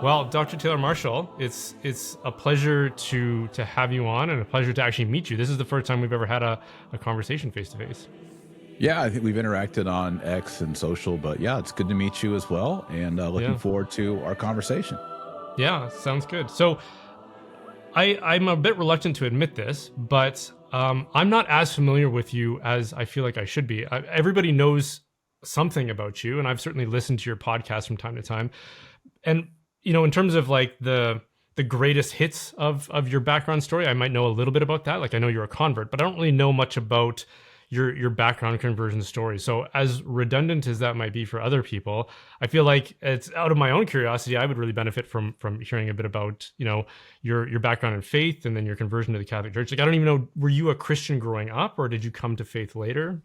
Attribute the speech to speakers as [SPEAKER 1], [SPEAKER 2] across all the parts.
[SPEAKER 1] Well, Dr. Taylor Marshall, it's a pleasure to have you on, and a pleasure to actually meet you. This is the first time we've ever had a conversation face to face.
[SPEAKER 2] Yeah, I think we've interacted on X and social, but yeah, it's good to meet you as well, and looking
[SPEAKER 1] Yeah.
[SPEAKER 2] forward to our conversation.
[SPEAKER 1] Yeah, sounds good. So I'm a bit reluctant to admit this, but I'm not as familiar with you as I feel like I should be. Everybody knows something about you, and I've certainly listened to your podcast from time to time. And in terms of like the greatest hits of your background story, I might know a little bit about that. Like I know you're a convert, but I don't really know much about your background conversion story. So as redundant as that might be for other people, I feel like it's out of my own curiosity. I would really benefit from hearing a bit about your background in faith and then your conversion to the Catholic Church. Like I don't even know, were you a Christian growing up, or did you come to faith later?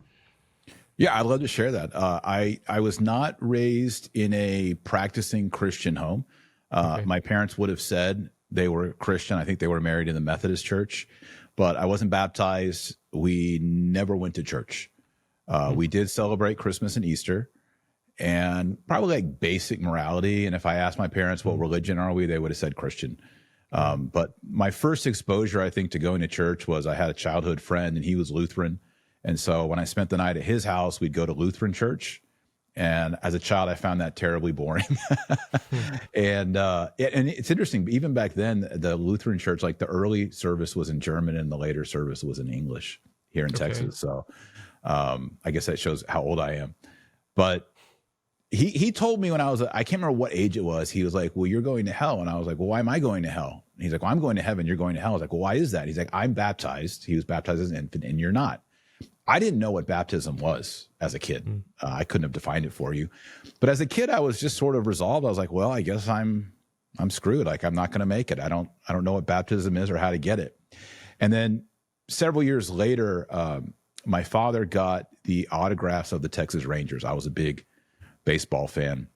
[SPEAKER 2] Yeah, I'd love to share that. I was not raised in a practicing Christian home.
[SPEAKER 1] Okay.
[SPEAKER 2] My parents would have said they were Christian. I think they were married in the Methodist church, but I wasn't baptized. We never went to church. We did celebrate Christmas and Easter, and probably like basic morality. And if I asked my parents what religion are we, they would have said Christian. But my first exposure, I think, to going to church was I had a childhood friend, and he was Lutheran. And so when I spent the night at his house, we'd go to Lutheran church. And as a child, I found that terribly boring. And it's interesting, even back then, the Lutheran church, like the early service was in German and the later service was in English here in Texas. So I guess that shows how old I am. But he told me when I can't remember what age it was. He was like, well, you're going to hell. And I was like, well, why am I going to hell? And he's like, well, I'm going to heaven. You're going to hell. I was like, well, why is that? He's like, I'm baptized. He was baptized as an infant and you're not. I didn't know what baptism was as a kid. I couldn't have defined it for you. But as a kid, I was just sort of resolved. I was like, well, I guess I'm screwed. Like, I'm not going to make it. I don't know what baptism is or how to get it. And then several years later, my father got the autographs of the Texas Rangers. I was a big baseball fan.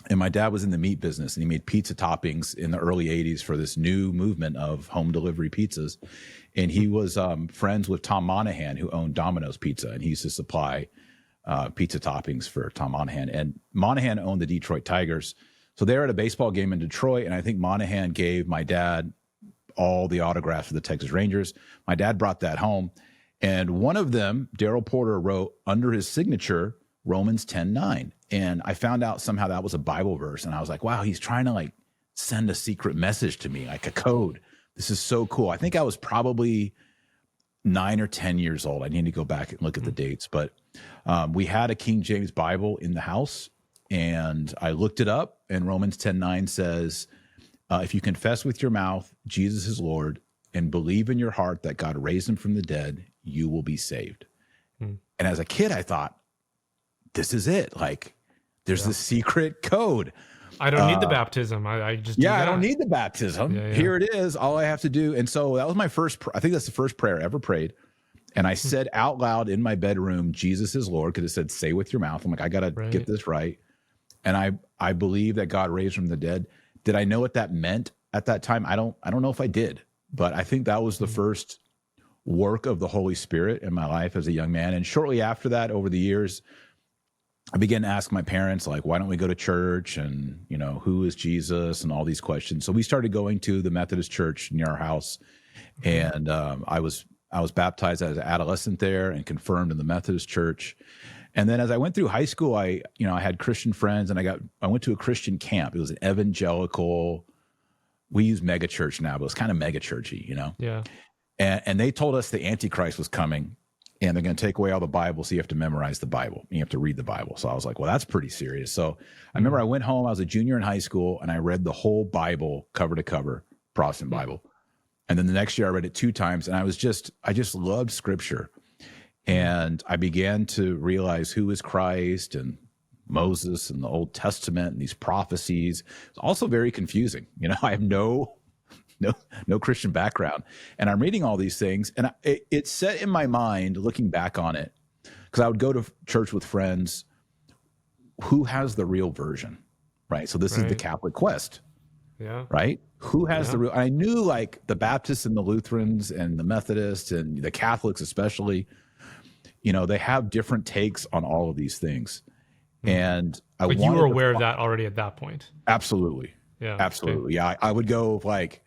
[SPEAKER 2] And my dad was in the meat business, and he made pizza toppings in the early 80s for this new movement of home delivery pizzas. And he was friends with Tom Monahan, who owned Domino's Pizza, and he used to supply pizza toppings for Tom Monahan. And Monahan owned the Detroit Tigers. So they were at a baseball game in Detroit, and I think Monahan gave my dad all the autographs of the Texas Rangers. My dad brought that home, and one of them, Daryl Porter, wrote under his signature Romans 10:9. And I found out somehow that was a Bible verse. And I was like, wow, he's trying to like send a secret message to me, like a code. This is so cool. I think I was probably 9 or 10 years old. I need to go back and look at the dates. But we had a King James Bible in the house, and I looked it up, and Romans 10:9 says, if you confess with your mouth Jesus is Lord and believe in your heart that God raised him from the dead, you will be saved. And as a kid, I thought, this is it. Like, there's this secret code.
[SPEAKER 1] I don't need the baptism. I just
[SPEAKER 2] I don't need the baptism. Here it is. All I have to do. And so that was my first. I think that's the first prayer I ever prayed. And I said out loud in my bedroom, "Jesus is Lord," because it said, "Say with your mouth." I'm like, I got to get this right. And I believe that God raised from the dead. Did I know what that meant at that time? I don't know if I did, but I think that was the first work of the Holy Spirit in my life as a young man. And shortly after that, over the years, I began to ask my parents, like, why don't we go to church? And, who is Jesus? And all these questions. So we started going to the Methodist church near our house. And I was baptized as an adolescent there and confirmed in the Methodist church. And then as I went through high school, I had Christian friends, and I went to a Christian camp. It was an evangelical, we use mega church now, but it was kind of mega churchy,
[SPEAKER 1] Yeah.
[SPEAKER 2] And they told us the Antichrist was coming. And they're going to take away all the Bible, so you have to memorize the Bible. You have to read the Bible. So I was like, well, that's pretty serious. So I remember I went home. I was a junior in high school, and I read the whole Bible cover to cover, Protestant Bible. And then the next year I read it 2 times, and I just loved Scripture. And I began to realize who is Christ and Moses and the Old Testament and these prophecies. It's also very confusing. I have no Christian background. And I'm reading all these things, and it's set in my mind, looking back on it, because I would go to church with friends, who has the real version, right? So this is the Catholic quest, right? Who has the real, I knew like the Baptists and the Lutherans and the Methodists and the Catholics especially, they have different takes on all of these things. And
[SPEAKER 1] you were aware of that already at that point.
[SPEAKER 2] Absolutely.
[SPEAKER 1] Yeah. Okay.
[SPEAKER 2] Absolutely. Yeah. I would go like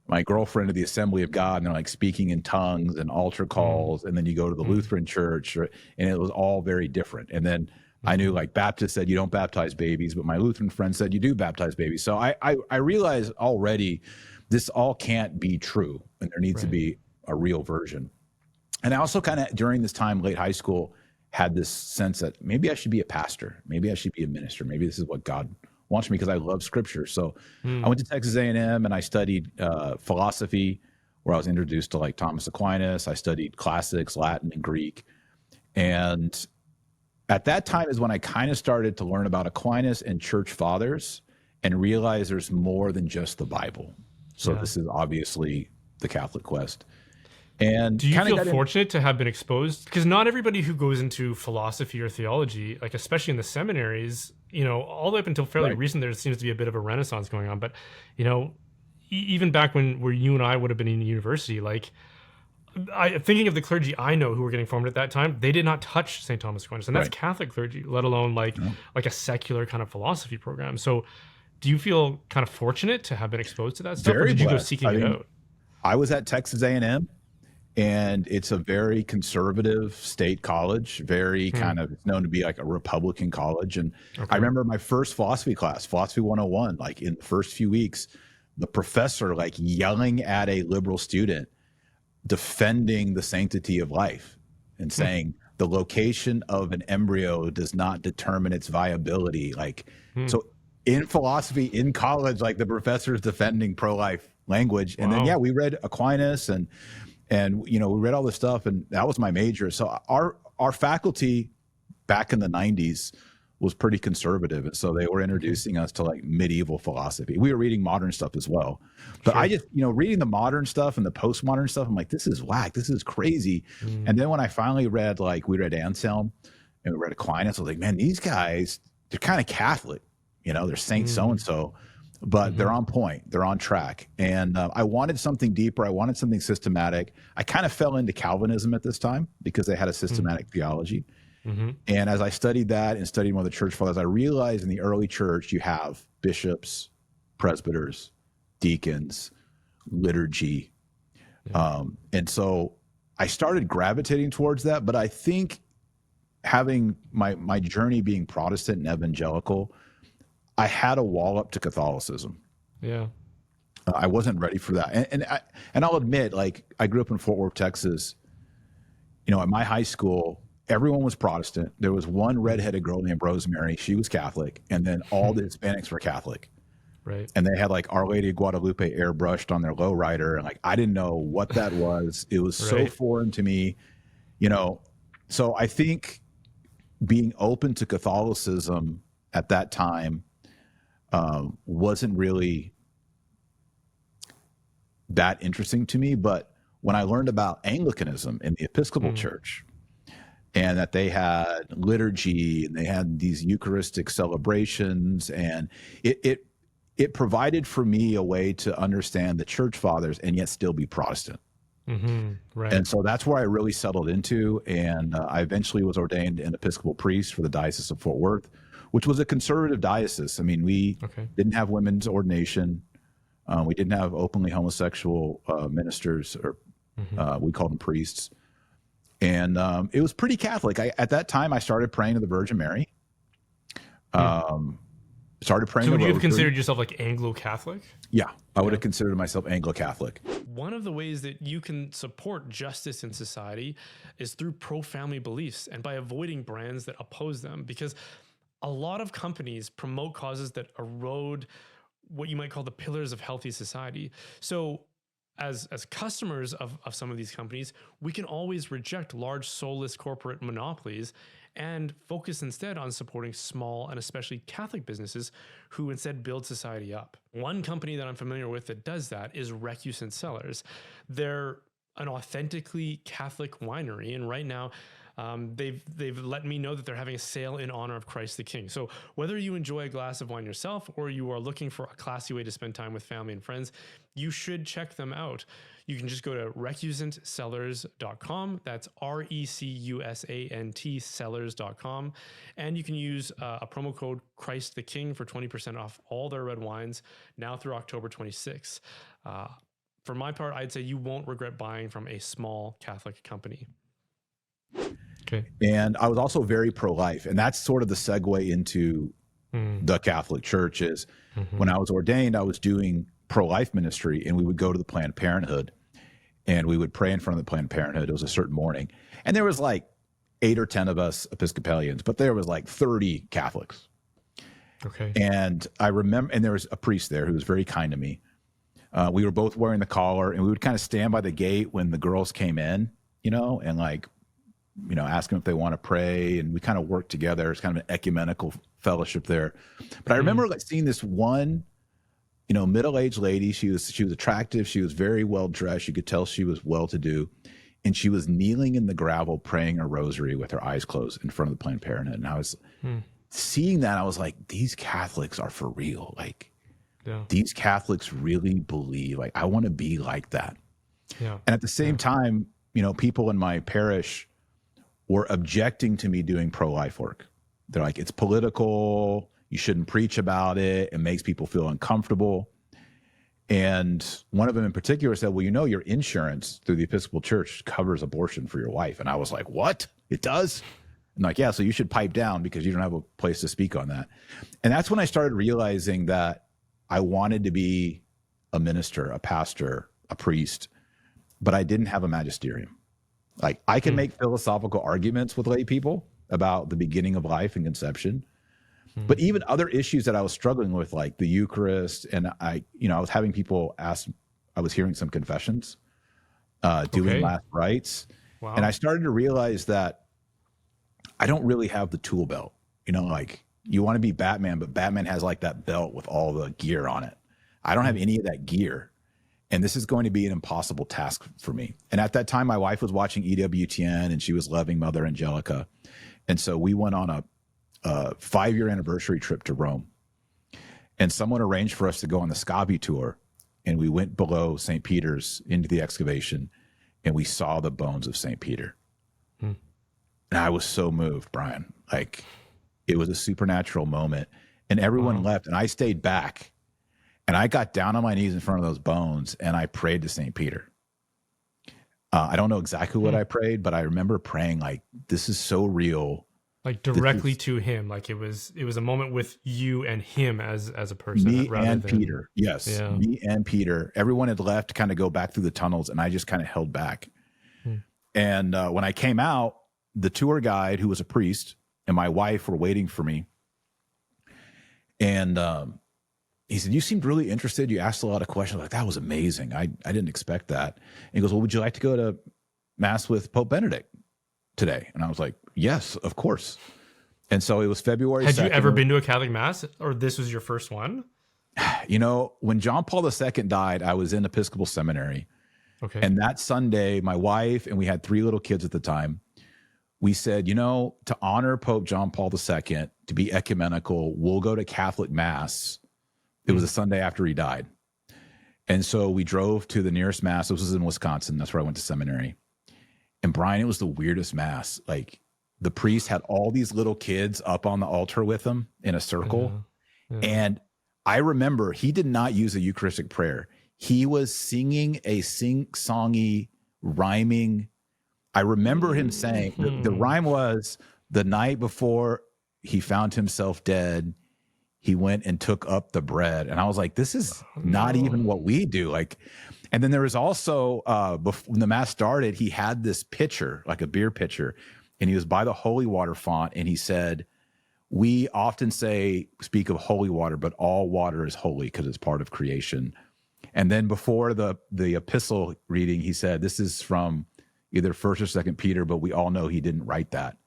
[SPEAKER 2] my girlfriend to the Assembly of God and they're like speaking in tongues and altar
[SPEAKER 1] Mm,
[SPEAKER 2] calls. And then you go to the
[SPEAKER 1] mm,
[SPEAKER 2] Lutheran church and it was all very different. And then I knew
[SPEAKER 1] mm-hmm.
[SPEAKER 2] like Baptist said, you don't baptize babies, but my Lutheran friend said, you do baptize babies. So I realized already this all can't be true and there needs to
[SPEAKER 1] Right.
[SPEAKER 2] be a real version. And I also kind of during this time, late high school, had this sense that maybe I should be a pastor, maybe I should be a minister, maybe this is what God wants me because I love Scripture. So I
[SPEAKER 1] Mm,
[SPEAKER 2] went to Texas A&M and I studied philosophy, where I was introduced to like Thomas Aquinas. I studied classics, Latin and Greek, and at that time is when I kind of started to learn about Aquinas and church fathers and realize there's more than just the Bible. So
[SPEAKER 1] yeah.
[SPEAKER 2] this is obviously the Catholic quest, and
[SPEAKER 1] Do you
[SPEAKER 2] kind of
[SPEAKER 1] feel
[SPEAKER 2] got in.
[SPEAKER 1] fortunate to have been exposed? Because not everybody who goes into philosophy or theology, like especially in the seminaries, all the way up until fairly
[SPEAKER 2] Right,
[SPEAKER 1] recent, there seems to be a bit of a renaissance going on. But, you know, even back when where you and I would have been in university, like thinking of the clergy I know who were getting formed at that time, they did not touch St. Thomas Aquinas, and that's
[SPEAKER 2] right.
[SPEAKER 1] Catholic clergy, let alone like a secular kind of philosophy program. So, do you feel kind of fortunate to have been exposed to that stuff, or
[SPEAKER 2] Very
[SPEAKER 1] did you go
[SPEAKER 2] blessed.
[SPEAKER 1] seeking
[SPEAKER 2] I
[SPEAKER 1] it
[SPEAKER 2] mean,
[SPEAKER 1] out?
[SPEAKER 2] I was at Texas A&M, and it's a very conservative state college, very
[SPEAKER 1] Hmm.
[SPEAKER 2] kind of it's known to be like a Republican college. And I
[SPEAKER 1] Okay.
[SPEAKER 2] remember my first philosophy class, Philosophy 101, like in the first few weeks, the professor like yelling at a liberal student, defending the sanctity of life and
[SPEAKER 1] Hmm.
[SPEAKER 2] saying the location of an embryo does not determine its viability. Like,
[SPEAKER 1] Hmm.
[SPEAKER 2] so in philosophy in college, like the professor's defending pro-life language. And then, yeah,
[SPEAKER 1] Wow.
[SPEAKER 2] we read Aquinas and we read all this stuff, and that was my major. So our faculty back in the 90s was pretty conservative, and so they were
[SPEAKER 1] Okay.
[SPEAKER 2] introducing us to like medieval philosophy. We were reading modern stuff as well, but I
[SPEAKER 1] Sure.
[SPEAKER 2] just reading the modern stuff and the postmodern stuff, I'm like, this is whack, this is crazy. And
[SPEAKER 1] Mm,
[SPEAKER 2] then when I finally read, like, we read Anselm and we read Aquinas, I was like, man, these guys, they're kind of Catholic, they're Saint so
[SPEAKER 1] mm,
[SPEAKER 2] and so, but they're
[SPEAKER 1] mhm,
[SPEAKER 2] on point, they're on track. And I wanted something deeper, I wanted something systematic. I kind of fell into Calvinism at this time because they had a
[SPEAKER 1] mm,
[SPEAKER 2] systematic theology.
[SPEAKER 1] mhm,
[SPEAKER 2] And as I studied that and studied one of the church fathers, I realized in the early church you have bishops, presbyters, deacons, liturgy.
[SPEAKER 1] yeah,
[SPEAKER 2] And so I started gravitating towards that. But I think having my journey being Protestant and evangelical, I had a wall up to Catholicism.
[SPEAKER 1] yeah,
[SPEAKER 2] I wasn't ready for that. And I'll admit, like, I grew up in Fort Worth, Texas. At my high school, everyone was Protestant. There was one
[SPEAKER 1] mm,
[SPEAKER 2] redheaded girl named Rosemary. She was Catholic. And then all the Hispanics were Catholic.
[SPEAKER 1] right,
[SPEAKER 2] And they had like Our Lady of Guadalupe airbrushed on their lowrider. And like, I didn't know what that was. It was so
[SPEAKER 1] right,
[SPEAKER 2] foreign to me, you know. So I think being open to Catholicism at that time wasn't really that interesting to me. But when I learned about Anglicanism in the Episcopal
[SPEAKER 1] mm,
[SPEAKER 2] Church, and that they had liturgy and they had these Eucharistic celebrations, and it provided for me a way to understand the church fathers and yet still be Protestant.
[SPEAKER 1] right,
[SPEAKER 2] And so that's where I really settled into. And I eventually was ordained an Episcopal priest for the Diocese of Fort Worth, which was a conservative diocese. I mean, we
[SPEAKER 1] okay,
[SPEAKER 2] didn't have women's ordination. We didn't have openly homosexual ministers, or
[SPEAKER 1] mhm,
[SPEAKER 2] we called them priests. And it was pretty Catholic. At that time, I started praying to the Virgin Mary,
[SPEAKER 1] mm.
[SPEAKER 2] um, started praying
[SPEAKER 1] So
[SPEAKER 2] the
[SPEAKER 1] would you have
[SPEAKER 2] Rosary.
[SPEAKER 1] considered yourself like Anglo-Catholic?
[SPEAKER 2] Yeah, I would
[SPEAKER 1] Yeah.
[SPEAKER 2] have considered myself Anglo-Catholic.
[SPEAKER 1] One of the ways that you can support justice in society is through pro-family beliefs and by avoiding brands that oppose them, because a lot of companies promote causes that erode what you might call the pillars of healthy society. So as customers of some of these companies, we can always reject large soulless corporate monopolies and focus instead on supporting small and especially Catholic businesses who instead build society up. One company that I'm familiar with that does that is Recusant Cellars. They're an authentically Catholic winery, and right now They've let me know that they're having a sale in honor of Christ the King. So whether you enjoy a glass of wine yourself or you are looking for a classy way to spend time with family and friends, you should check them out. You can just go to recusantsellers.com. That's RECUSANT sellers.com. And you can use a promo code Christ the King for 20% off all their red wines now through October 26th. For my part, I'd say you won't regret buying from a small Catholic company.
[SPEAKER 2] Okay. And I was also very pro-life. And that's sort of the segue into the Catholic Church is when I was ordained, I was doing pro-life ministry, and we would go to the Planned Parenthood and we would pray in front of the Planned Parenthood. It was a certain morning. And there was like 8 or 10 of us Episcopalians, but there was like 30 Catholics.
[SPEAKER 1] Okay.
[SPEAKER 2] And I remember, and there was a priest there who was very kind to me. We were both wearing the collar, and we would kind of stand by the gate when the girls came in, and like, ask them if they want to pray. And we kind of worked together. It's kind of an ecumenical fellowship there. But I remember like seeing this one, middle-aged lady. She was attractive. She was very well dressed. You could tell she was well-to-do. And she was kneeling in the gravel, praying a rosary with her eyes closed in front of the Planned Parenthood. And I was seeing that. I was like, these Catholics are for real. Like, these Catholics really believe, like, I want to be like that. Yeah. And at the same time, people in my parish were objecting to me doing pro-life work. They're like, it's political. You shouldn't preach about it. It makes people feel uncomfortable. And one of them in particular said, well, your insurance through the Episcopal Church covers abortion for your wife. And I was like, what? It does? And like, yeah, so you should pipe down because you don't have a place to speak on that. And that's when I started realizing that I wanted to be a minister, a pastor, a priest, but I didn't have a magisterium. Like, I can make philosophical arguments with lay people about the beginning of life and conception, but even other issues that I was struggling with, like the Eucharist, and I was having people ask, I was hearing some confessions, doing last rites. Wow. And I started to realize that I don't really have the tool belt, like, you want to be Batman, but Batman has like that belt with all the gear on it. I don't have any of that gear. And this is going to be an impossible task for me. And at that time, my wife was watching EWTN and she was loving Mother Angelica. And so we went on a 5-year anniversary trip to Rome. And someone arranged for us to go on the Scavi tour. And we went below St. Peter's into the excavation and we saw the bones of St. Peter. And I was so moved, Brian. Like, it was a supernatural moment, and everyone left, and I stayed back, and I got down on my knees in front of those bones, and I prayed to St. Peter. I don't know exactly what I prayed, but I remember praying like, this is so real. Like directly to him. Like it was a moment with you and him as a person. Me and Peter. Yes. Yeah. Me and Peter. Everyone had left to kind of go back through the tunnels, and I just kind of held back. And when I came out, the tour guide, who was a priest, and my wife were waiting for me. And he said, you seemed really interested. You asked a lot of questions. Like, that was amazing. I didn't expect that. And he goes, well, would you like to go to Mass with Pope Benedict today? And I was like, yes, of course. And so it was February 2nd. Had you ever been to a Catholic Mass, or this was your first one? When John Paul II died, I was in Episcopal Seminary. Okay. And that Sunday, my wife, and we had 3 little kids at the time, we said, to honor Pope John Paul II, to be ecumenical, we'll go to Catholic Mass. It was a Sunday after he died. And so we drove to the nearest Mass. This was in Wisconsin. That's where I went to seminary. And Brian, it was the weirdest Mass. Like, the priest had all these little kids up on the altar with him in a circle. Yeah. And I remember he did not use a Eucharistic prayer. He was singing a sing-songy, rhyming. I remember him saying, the rhyme was, the night before he found himself dead, he went and took up the bread. And I was like, this is not even what we do. Like, and then there was also, when the Mass started, he had this pitcher, like a beer pitcher, and he was by the holy water font. And he said, we often speak of holy water, but all water is holy because it's part of creation. And then before the epistle reading, he said, this is from either 1st or 2nd Peter, but we all know he didn't write that.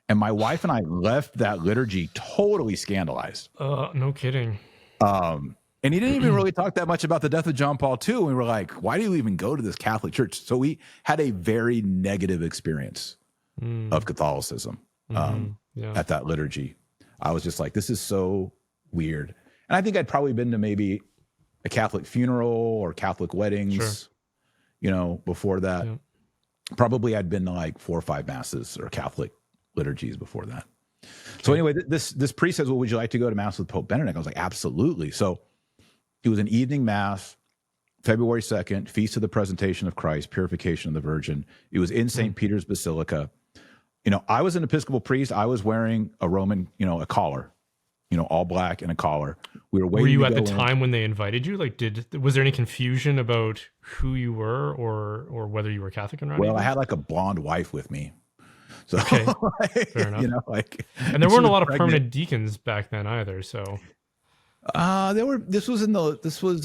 [SPEAKER 2] And my wife and I left that liturgy totally scandalized. No kidding. And he didn't even really talk that much about the death of John Paul II. And we were like, why do you even go to this Catholic church? So we had a very negative experience of Catholicism
[SPEAKER 1] Yeah.
[SPEAKER 2] at that liturgy. I was just like, this is so weird. And I think I'd probably been to maybe a Catholic funeral or Catholic weddings, before that.
[SPEAKER 1] Yeah.
[SPEAKER 2] Probably I'd been to like 4 or 5 masses or Catholic liturgies before that. So anyway, this priest says, well, would you like to go to mass with Pope Benedict? I was like, absolutely. So it was an evening mass, February 2nd, Feast of the Presentation of Christ, Purification of the Virgin. It was in St. Peter's Basilica. I was an Episcopal priest. I was wearing a Roman, a collar, all black and a collar. We were waiting.
[SPEAKER 1] Were you
[SPEAKER 2] to
[SPEAKER 1] at
[SPEAKER 2] go
[SPEAKER 1] the
[SPEAKER 2] in.
[SPEAKER 1] time when they invited you? Like, was there any confusion about who you were or whether you were Catholic or not?
[SPEAKER 2] Well,
[SPEAKER 1] even?
[SPEAKER 2] I had like a blonde wife with me. So,
[SPEAKER 1] okay, fair enough. And there
[SPEAKER 2] she
[SPEAKER 1] weren't a
[SPEAKER 2] was
[SPEAKER 1] lot of
[SPEAKER 2] pregnant.
[SPEAKER 1] permanent deacons back then either. So,
[SPEAKER 2] This was 2006. This was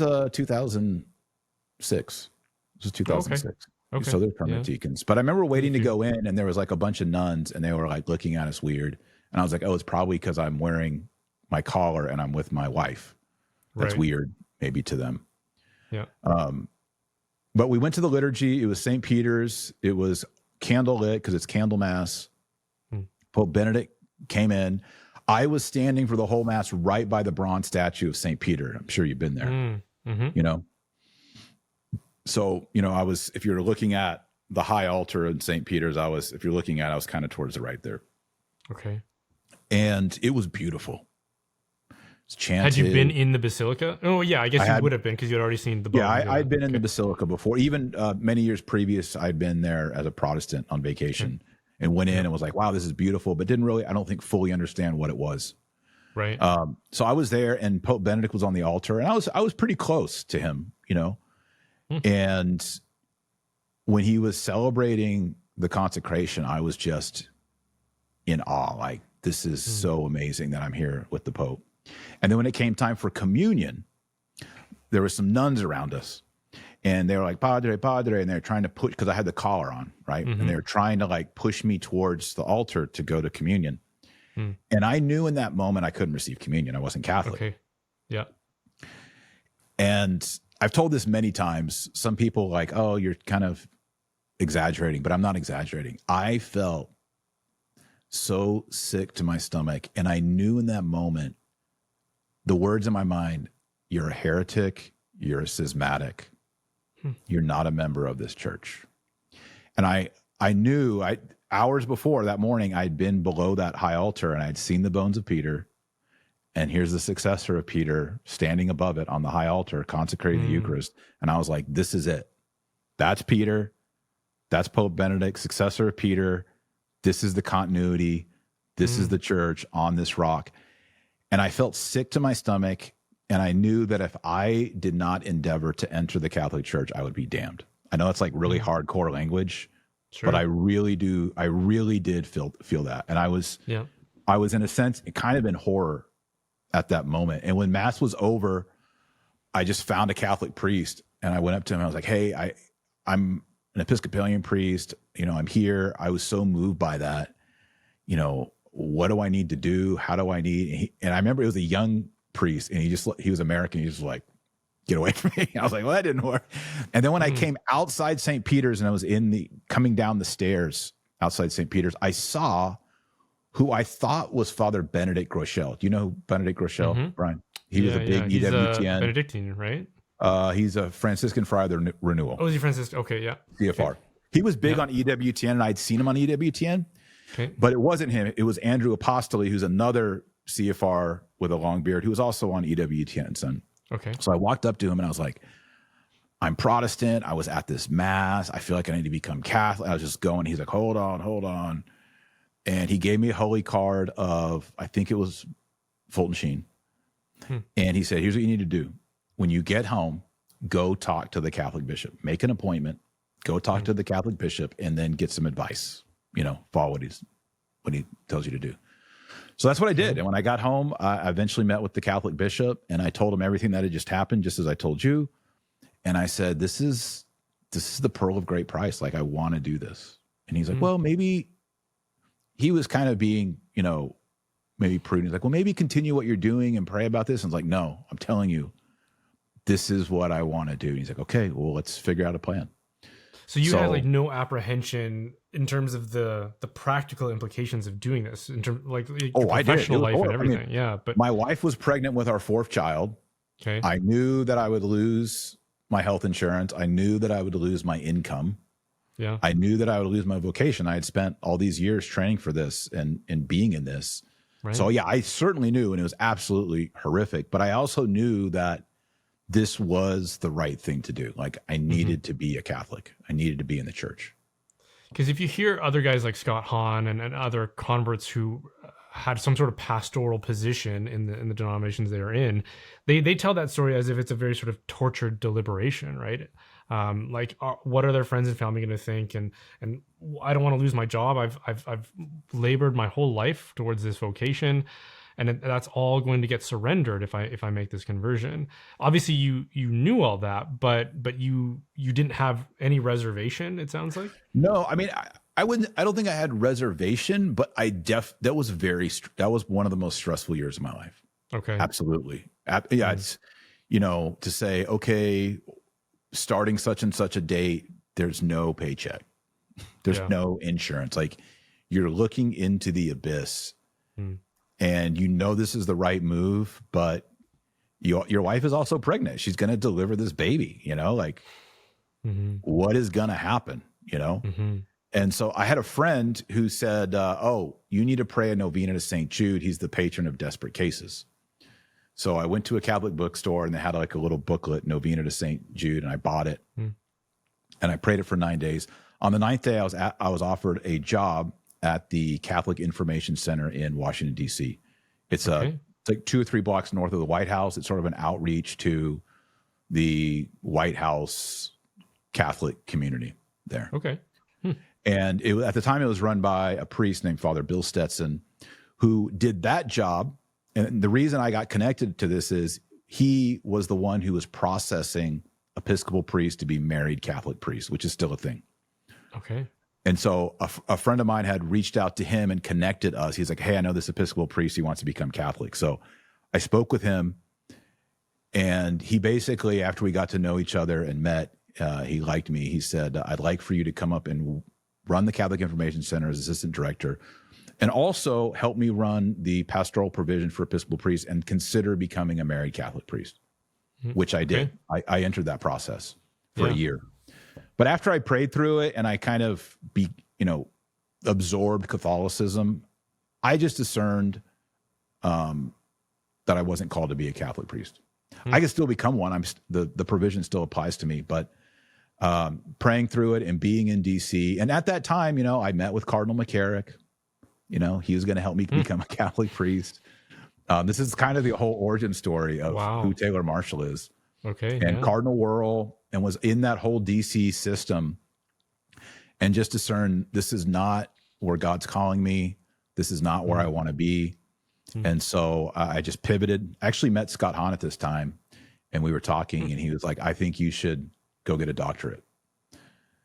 [SPEAKER 2] 2006.
[SPEAKER 1] Okay.
[SPEAKER 2] So there's permanent deacons. But I remember waiting to go in, and there was like a bunch of nuns, and they were like looking at us weird. And I was like, oh, it's probably because I'm wearing my collar and I'm with my wife. That's
[SPEAKER 1] Right.
[SPEAKER 2] weird, maybe to them.
[SPEAKER 1] Yeah.
[SPEAKER 2] But we went to the liturgy. It was St. Peter's. It was candlelit because it's candle mass. Pope Benedict came in. I was standing for the whole mass right by the bronze statue of St. Peter. I'm sure you've been there. So, I was, if you're looking at the high altar in St. Peter's, I was kind of towards the right there.
[SPEAKER 1] Okay.
[SPEAKER 2] And it was beautiful. It's chanted.
[SPEAKER 1] Had you been in the basilica? Oh, yeah, I guess you would have been because you had already seen the bones.
[SPEAKER 2] Yeah, I'd been in the basilica before. Even many years previous, I'd been there as a Protestant on vacation and went in and was like, wow, this is beautiful, but didn't really, I don't think, fully understand what it was.
[SPEAKER 1] Right.
[SPEAKER 2] So I was there, and Pope Benedict was on the altar, and I was pretty close to him, And when he was celebrating the consecration, I was just in awe. Like, this is so amazing that I'm here with the Pope. And then when it came time for communion, there were some nuns around us, and they were like, Padre, Padre, and they're trying to push, because I had the collar on, right? And they were trying to like push me towards the altar to go to communion. And I knew in that moment I couldn't receive communion. I wasn't Catholic.
[SPEAKER 1] Okay. Yeah.
[SPEAKER 2] And I've told this many times. Some people like, oh, you're kind of exaggerating, but I'm not exaggerating. I felt so sick to my stomach. And I knew in that moment, the words in my mind, you're a heretic, you're a schismatic, you're not a member of this church. And I knew hours before that morning, I'd been below that high altar and I'd seen the bones of Peter. And here's the successor of Peter standing above it on the high altar, consecrating the Eucharist. And I was like, this is it. That's Peter. That's Pope Benedict, successor of Peter. This is the continuity. This is the church on this rock. And I felt sick to my stomach. And I knew that if I did not endeavor to enter the Catholic Church, I would be damned. I know it's like really hardcore language, but I really did feel that. And I was in a sense kind of in horror at that moment. And when Mass was over, I just found a Catholic priest and I went up to him and I was like, hey, I'm an Episcopalian priest. I'm here. I was so moved by that. What do I need to do? How do I need? And I remember it was a young priest and he was American. He was like, get away from me. I was like, well, that didn't work. And then when I came outside St. Peter's and I was coming down the stairs outside St. Peter's, I saw who I thought was Father Benedict Groeschel. Do you know who Benedict Groeschel, Brian? He was a big
[SPEAKER 1] He's
[SPEAKER 2] EWTN.
[SPEAKER 1] Benedictine, right?
[SPEAKER 2] He's a Franciscan Friar of the Renewal.
[SPEAKER 1] Oh, is he Franciscan? Okay, yeah.
[SPEAKER 2] CFR. Okay. He was big on EWTN, and I'd seen him on EWTN.
[SPEAKER 1] Okay.
[SPEAKER 2] But it wasn't him. It was Andrew Apostoli, who's another CFR with a long beard, who was also on EWTN, son.
[SPEAKER 1] Okay.
[SPEAKER 2] So I walked up to him and I was like, I'm Protestant. I was at this Mass. I feel like I need to become Catholic. I was just going. He's like, hold on. And he gave me a holy card of, I think it was Fulton Sheen. And he said, here's what you need to do. When you get home, go talk to the Catholic bishop. Make an appointment. Go talk to the Catholic bishop and then get some advice. Follow what he tells you to do. So that's what I did. And when I got home, I eventually met with the Catholic bishop and I told him everything that had just happened, just as I told you. And I said, this is the pearl of great price. Like, I want to do this. And he's like, well, maybe he was kind of being, maybe prudent. He's like, well, maybe continue what you're doing and pray about this. And I was like, no, I'm telling you, this is what I want to do. And he's like, okay, well, let's figure out a plan.
[SPEAKER 1] So you had like
[SPEAKER 2] So,
[SPEAKER 1] no apprehension in terms of the practical implications of doing this in terms like your
[SPEAKER 2] oh, I did. It
[SPEAKER 1] professional
[SPEAKER 2] was
[SPEAKER 1] life and
[SPEAKER 2] horrible. I mean,
[SPEAKER 1] everything. Yeah, but
[SPEAKER 2] my wife was pregnant with our fourth child.
[SPEAKER 1] okay.
[SPEAKER 2] I knew that I would lose my health insurance. I knew that I would lose my income.
[SPEAKER 1] Yeah.
[SPEAKER 2] I knew that I would lose my vocation. I had spent all these years training for this and being in this.
[SPEAKER 1] Right.
[SPEAKER 2] So yeah, I certainly knew, and it was absolutely horrific. But I also knew that this was the right thing to do. Like I needed to be a Catholic. I needed to be in the church.
[SPEAKER 1] Because if you hear other guys like Scott Hahn and other converts who had some sort of pastoral position in the denominations they are in, they tell that story as if it's a very sort of tortured deliberation, right? Like, what are their friends and family going to think? And I don't want to lose my job. I've labored my whole life towards this vocation, and that's all going to get surrendered if I make this conversion. Obviously, you knew all that, but you didn't have any reservation. It sounds like.
[SPEAKER 2] No, I mean, I wouldn't. I don't think I had reservation, but that was that was one of the most stressful years of my life.
[SPEAKER 1] Okay.
[SPEAKER 2] Absolutely. Yeah, it's to say, okay, starting such and such a date, there's no paycheck, there's no insurance. Like you're looking into the abyss, and this is the right move, but your wife is also pregnant. She's going to deliver this baby. Like what is going to happen? And so I had a friend who said, oh, you need to pray a novena to St. Jude. He's the patron of desperate cases. So I went to a Catholic bookstore and they had like a little booklet, Novena to St. Jude, and I bought it and I prayed it for 9 days. On the 9th day, I was offered a job at the Catholic Information Center in Washington, D.C. It's like 2 or 3 blocks north of the White House. It's sort of an outreach to the White House Catholic community there.
[SPEAKER 1] Okay.
[SPEAKER 2] And at the time, it was run by a priest named Father Bill Stetson, who did that job. And the reason I got connected to this is he was the one who was processing Episcopal priests to be married Catholic priests, which is still a thing.
[SPEAKER 1] Okay.
[SPEAKER 2] And so a friend of mine had reached out to him and connected us. He's like, hey, I know this Episcopal priest. He wants to become Catholic. So I spoke with him, and he basically, after we got to know each other and met, he liked me. He said, I'd like for you to come up and run the Catholic Information Center as assistant director, and also help me run the pastoral provision for Episcopal priests and consider becoming a married Catholic priest, which I did. I entered that process for a year. But after I prayed through it and I kind of absorbed Catholicism, I just discerned that I wasn't called to be a Catholic priest. I could still become one. The provision still applies to me, but praying through it and being in DC. And at that time, I met with Cardinal McCarrick. He was going to help me become a Catholic priest. This is kind of the whole origin story of who Taylor Marshall is.
[SPEAKER 1] Okay.
[SPEAKER 2] And Cardinal Wuerl, and was in that whole DC system, and just discern, this is not where God's calling me. This is not where I want to be. And so I just pivoted. I actually met Scott Hahn at this time, and we were talking, and he was like, I think you should go get a doctorate.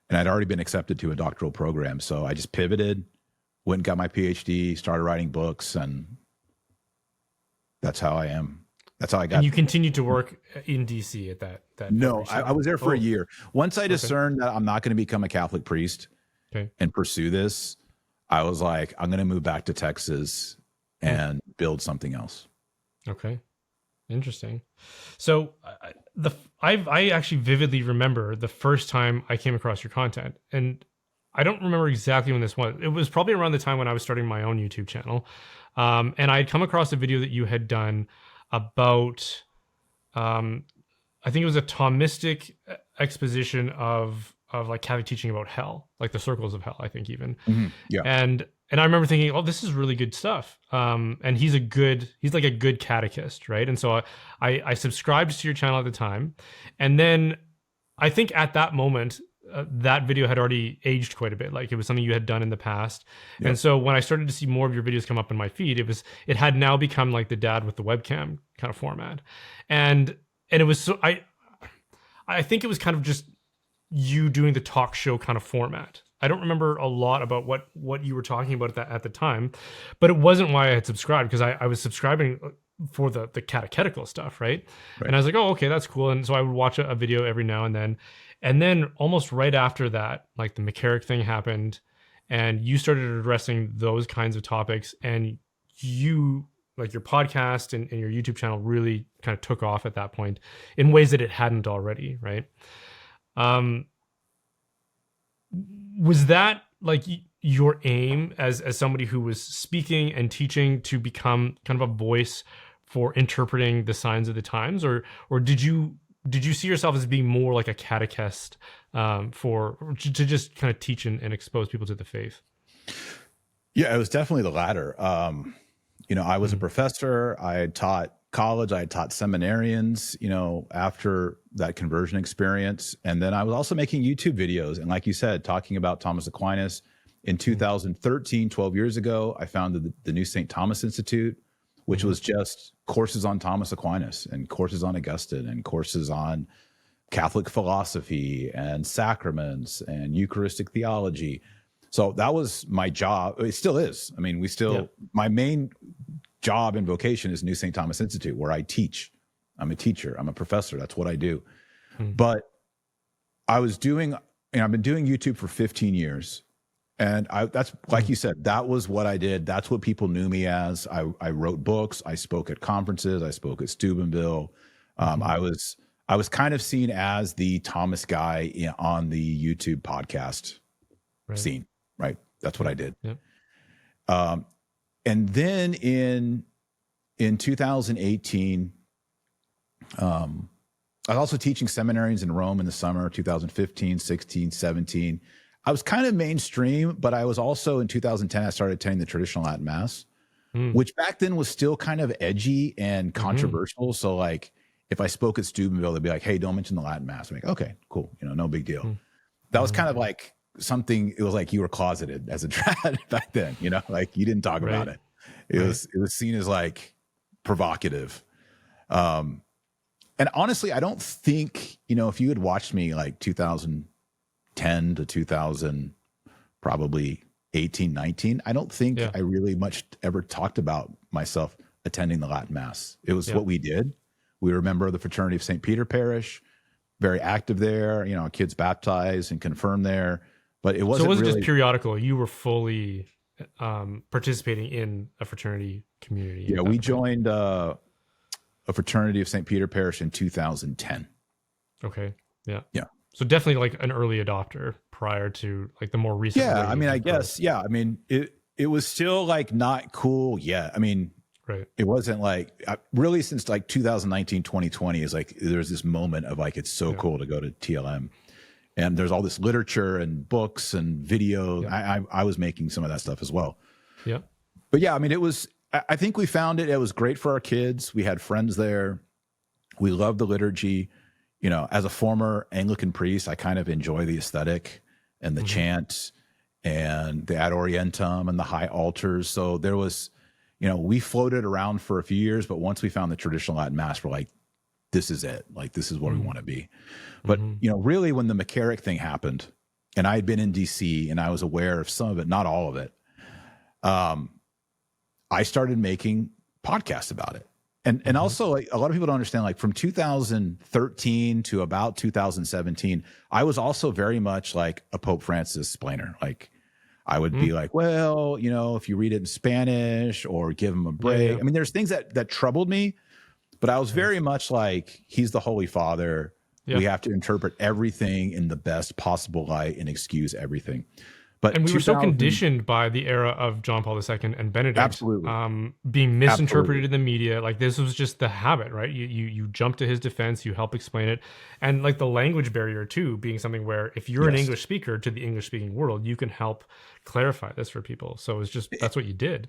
[SPEAKER 2] And I'd already been accepted to a doctoral program. So I just pivoted, went and got my PhD, started writing books, and that's how I am. That's how I got.
[SPEAKER 1] And you continued to work in DC at that.
[SPEAKER 2] No, I was there for a year. Once I discerned that I'm not going to become a Catholic priest and pursue this, I was like, I'm going to move back to Texas and build something else.
[SPEAKER 1] Okay. Interesting. So I actually vividly remember the first time I came across your content, and I don't remember exactly when this was. It was probably around the time when I was starting my own YouTube channel. And I had come across a video that you had done about, I think it was a Thomistic exposition of like Catholic teaching about hell, like the circles of hell, I think even.
[SPEAKER 2] Yeah.
[SPEAKER 1] And I remember thinking, oh, this is really good stuff. And he's like a good catechist, right? And so I subscribed to your channel at the time. And then I think at that moment, that video had already aged quite a bit. Like it was something you had done in the past. Yep. And so when I started to see more of your videos come up in my feed, it had now become like the dad with the webcam kind of format. And it was, so I think it was kind of just you doing the talk show kind of format. I don't remember a lot about what you were talking about at the time, but it wasn't why I had subscribed, because I was subscribing for the catechetical stuff, right?
[SPEAKER 2] Right.
[SPEAKER 1] And I was like, oh, okay, that's cool. And so I would watch a video every now and then. And then almost right after that, like the McCarrick thing happened, and you started addressing those kinds of topics, and you, like your podcast and your YouTube channel really kind of took off at that point in ways that it hadn't already, right? Was that like your aim as somebody who was speaking and teaching to become kind of a voice for interpreting the signs of the times, or did you see yourself as being more like a catechist to just kind of teach and expose people to the faith?
[SPEAKER 2] Yeah, it was definitely the latter. I was a professor. I had taught college. I had taught seminarians, after that conversion experience. And then I was also making YouTube videos. And like you said, talking about Thomas Aquinas. In 2013, 12 years ago, I founded the New St. Thomas Institute, which was just courses on Thomas Aquinas and courses on Augustine and courses on Catholic philosophy and sacraments and Eucharistic theology. So that was my job. It still is. I mean, my main job and vocation is New St. Thomas Institute, where I teach. I'm a teacher. I'm a professor. That's what I do. But I've been doing YouTube for 15 years. And that's like you said, that was what I did. That's what people knew me as. I wrote books. I spoke at conferences. I spoke at Steubenville. I was kind of seen as the Thomas guy on the YouTube podcast scene, right? That's what I did. Yeah. And then in 2018, I was also teaching seminarians in Rome in the summer, 2015, 16, 17. I was kind of mainstream, but I was also in 2010, I started attending the traditional Latin Mass, which back then was still kind of edgy and controversial. So like if I spoke at Steubenville, they'd be like, hey, don't mention the Latin Mass. I'm like, okay, cool. No big deal. That was kind of like something, it was like you were closeted as a trad back then, like you didn't talk about it. It was seen as like provocative. And honestly, I don't think, if you had watched me like 2010 to 2000, probably 18, 19, I don't think I really much ever talked about myself attending the Latin Mass. It was what we did. We were a member of the Fraternity of St. Peter Parish, very active there, kids baptized and confirmed there, but it wasn't really
[SPEAKER 1] just periodical. You were fully participating in a fraternity community.
[SPEAKER 2] Yeah, we joined a Fraternity of St. Peter Parish in 2010.
[SPEAKER 1] Okay. Yeah.
[SPEAKER 2] Yeah.
[SPEAKER 1] So definitely like an early adopter prior to like the more recent.
[SPEAKER 2] Yeah. I mean, I guess, yeah. I mean, it was still like not cool yet. I mean, it wasn't like really since like 2019, 2020 is like, there's this moment of like, it's so cool to go to TLM. And there's all this literature and books and video. I was making some of that stuff as well.
[SPEAKER 1] Yeah.
[SPEAKER 2] But yeah, I mean, I think we found it. It was great for our kids. We had friends there. We loved the liturgy. As a former Anglican priest, I kind of enjoy the aesthetic and the chant and the ad orientem and the high altars. So there was, we floated around for a few years, but once we found the traditional Latin Mass, we're like, this is it. Like, this is where we want to be. But, really when the McCarrick thing happened and I had been in DC and I was aware of some of it, not all of it, I started making podcasts about it. And also like a lot of people don't understand, like from 2013 to about 2017, I was also very much like a Pope Francis explainer. Like I would be like, well, if you read it in Spanish or give him a break. I mean, there's things that troubled me, but I was very much like, he's the Holy Father. We have to interpret everything in the best possible light and excuse everything.
[SPEAKER 1] And we were so conditioned by the era of John Paul II and Benedict, being misinterpreted in the media. Like this was just the habit, right? You jump to his defense, you help explain it, and like the language barrier too, being something where if you're an English speaker to the English speaking world, you can help clarify this for people. So it's just that's what you did.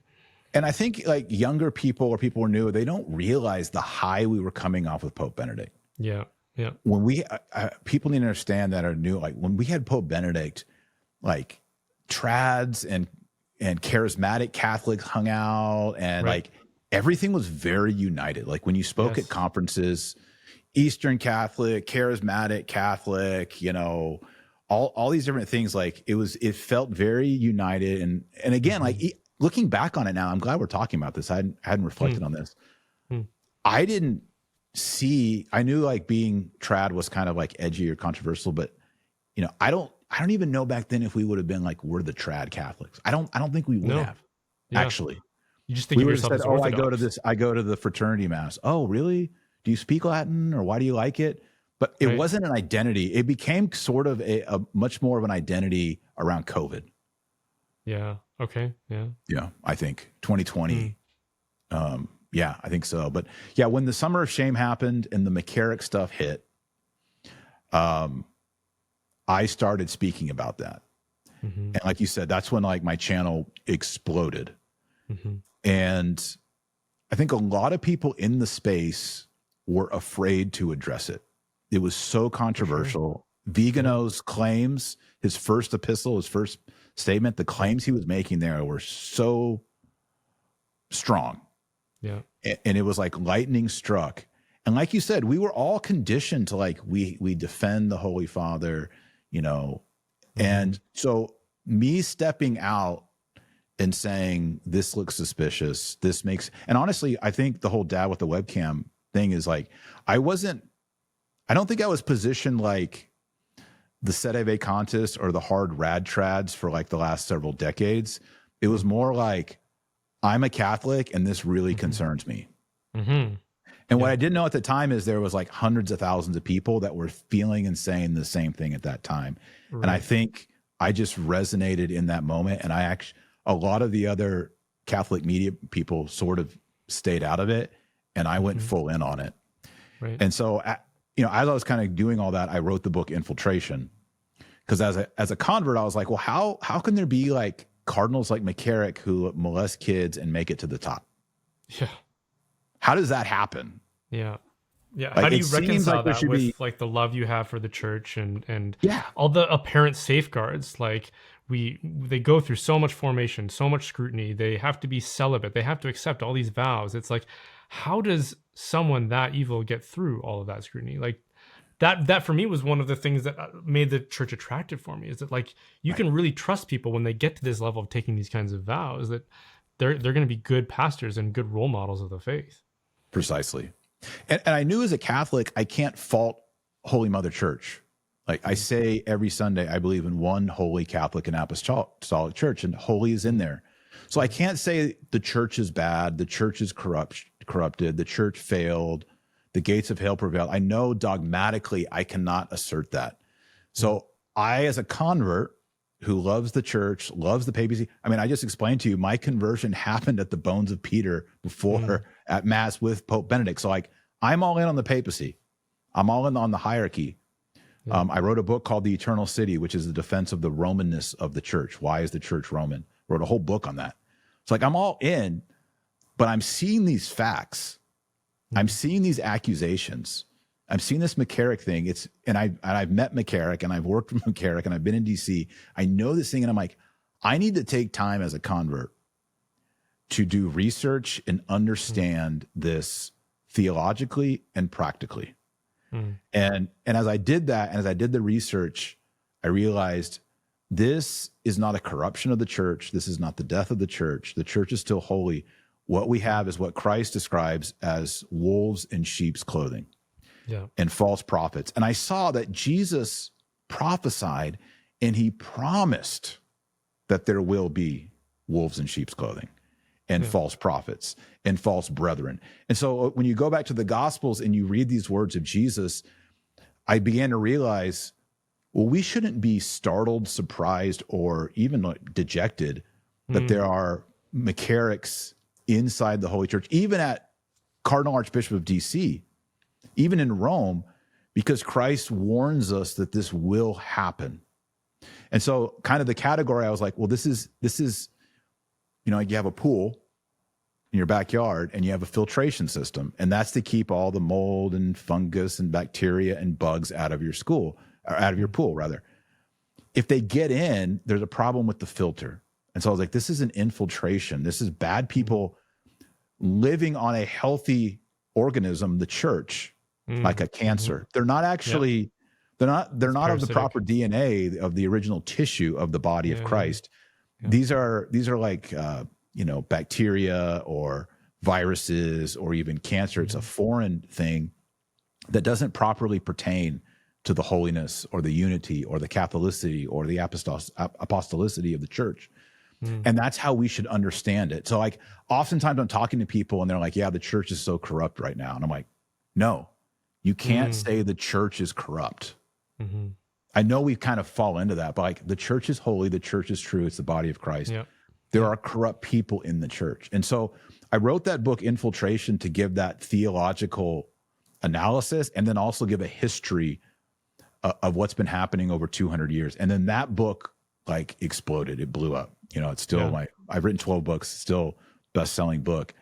[SPEAKER 2] And I think like younger people or people who are new, they don't realize the high we were coming off with Pope Benedict.
[SPEAKER 1] Yeah, yeah.
[SPEAKER 2] When we people need to understand that are new, like when we had Pope Benedict, like trads and charismatic Catholics hung out and like everything was very united. Like when you spoke at conferences, Eastern Catholic, charismatic Catholic, all these different things, like it felt very united. And again, like looking back on it now, I'm glad we're talking about this. I hadn't reflected on this. I didn't see, I knew like being trad was kind of like edgy or controversial, but you know, I don't even know back then if we would have been like, we're the trad Catholics. I don't think we would
[SPEAKER 1] No.
[SPEAKER 2] have
[SPEAKER 1] Yeah.
[SPEAKER 2] actually.
[SPEAKER 1] You just think
[SPEAKER 2] We
[SPEAKER 1] of
[SPEAKER 2] would have
[SPEAKER 1] yourself
[SPEAKER 2] said,
[SPEAKER 1] as
[SPEAKER 2] oh,
[SPEAKER 1] Orthodox.
[SPEAKER 2] I go to the fraternity mass. Oh, really? Do you speak Latin, or why do you like it? But it
[SPEAKER 1] Right.
[SPEAKER 2] wasn't an identity. It became sort of a much more of an identity around COVID.
[SPEAKER 1] Yeah. Okay. Yeah.
[SPEAKER 2] Yeah, I think 2020. Yeah, I think so. But yeah, when the summer of shame happened and the McCarrick stuff hit, I started speaking about that.
[SPEAKER 1] Mm-hmm.
[SPEAKER 2] And like you said, that's when like my channel exploded.
[SPEAKER 1] Mm-hmm.
[SPEAKER 2] And I think a lot of people in the space were afraid to address it. It was so controversial. Vigano's claims, his first epistle, his first statement, the claims he was making there were so strong.
[SPEAKER 1] Yeah.
[SPEAKER 2] And it was like lightning struck. And like you said, we were all conditioned to like, we defend the Holy Father, you know. And so me stepping out and saying, this looks suspicious, this makes, and honestly, I think the whole dad with the webcam thing is like, I don't think I was positioned like the Sede Vacantis or the hard rad trads for like the last several decades. It was more like, I'm a Catholic and this really concerns me.
[SPEAKER 1] Mm-hmm.
[SPEAKER 2] And what I didn't know at the time is there was like hundreds of thousands of people that were feeling and saying the same thing at that time.
[SPEAKER 1] Right.
[SPEAKER 2] And I think I just resonated in that moment. And a lot of the other Catholic media people sort of stayed out of it, and I went full in on it.
[SPEAKER 1] Right.
[SPEAKER 2] And so, you know, as I was kind of doing all that, I wrote the book Infiltration, because as a convert, I was like, well, how can there be like cardinals like McCarrick who molest kids and make it to the top?
[SPEAKER 1] Yeah.
[SPEAKER 2] How does that happen?
[SPEAKER 1] Yeah. Yeah.
[SPEAKER 2] Like,
[SPEAKER 1] How do you
[SPEAKER 2] it seems
[SPEAKER 1] reconcile
[SPEAKER 2] like there
[SPEAKER 1] that
[SPEAKER 2] should
[SPEAKER 1] with
[SPEAKER 2] be-
[SPEAKER 1] like the love you have for the church and
[SPEAKER 2] Yeah.
[SPEAKER 1] all the apparent safeguards? Like they go through so much formation, so much scrutiny. They have to be celibate. They have to accept all these vows. It's like, how does someone that evil get through all of that scrutiny? Like that for me was one of the things that made the church attractive for me, is that like you can really trust people when they get to this level of taking these kinds of vows, that they're going to be good pastors and good role models of the faith.
[SPEAKER 2] Precisely. And I knew as a Catholic, I can't fault Holy Mother Church. Like I say every Sunday, I believe in one holy Catholic and apostolic church, and holy is in there. So I can't say the church is bad, the church is corrupted, the church failed, the gates of hell prevailed. I know dogmatically I cannot assert that. So I, as a convert who loves the church, loves the papacy. I mean, I just explained to you, my conversion happened at the Bones of Peter before at Mass with Pope Benedict. So like, I'm all in on the papacy. I'm all in on the hierarchy. I wrote a book called The Eternal City, which is the defense of the Romanness of the church. Why is the church Roman? Wrote a whole book on that. It's like, I'm all in, but I'm seeing these facts. I'm seeing these accusations. I'm seeing this McCarrick thing. I've met McCarrick, and I've worked with McCarrick, and I've been in DC. I know this thing, and I'm like, I need to take time as a convert to do research and understand this theologically and practically. And as I did that, and as I did the research, I realized this is not a corruption of the church. This is not the death of the church. The church is still holy. What we have is what Christ describes as wolves in sheep's clothing. And false prophets. And I saw that Jesus prophesied, and he promised that there will be wolves in sheep's clothing and false prophets and false brethren. And so when you go back to the Gospels and you read these words of Jesus, I began to realize, well, we shouldn't be startled, surprised, or even like dejected that there are McCarricks inside the Holy Church, even at Cardinal Archbishop of DC, even in Rome, because Christ warns us that this will happen. And so kind of the category, I was like, well, this is, you know, like you have a pool in your backyard and you have a filtration system, and that's to keep all the mold and fungus and bacteria and bugs out of your school, or out of your pool rather. If they get in, there's a problem with the filter. And so I was like, this is an infiltration. This is bad people living on a healthy organism, the church, like a cancer. They're not actually, they're not of the proper DNA of the original tissue of the body of Christ. These are like, you know, bacteria or viruses or even cancer. It's a foreign thing that doesn't properly pertain to the holiness or the unity or the Catholicity or the apostolicity of the church. And that's how we should understand it. So like oftentimes I'm talking to people and they're like, yeah, the church is so corrupt right now. And I'm like, no, you can't say the church is corrupt. I know we kind of fall into that, but like the church is holy, the church is true, it's the body of Christ.
[SPEAKER 1] Yep.
[SPEAKER 2] There are corrupt people in the church. And so I wrote that book, Infiltration, to give that theological analysis and then also give a history of what's been happening over 200 years. And then that book like exploded. It blew up. You know, it's still I've written 12 books, still best-selling book.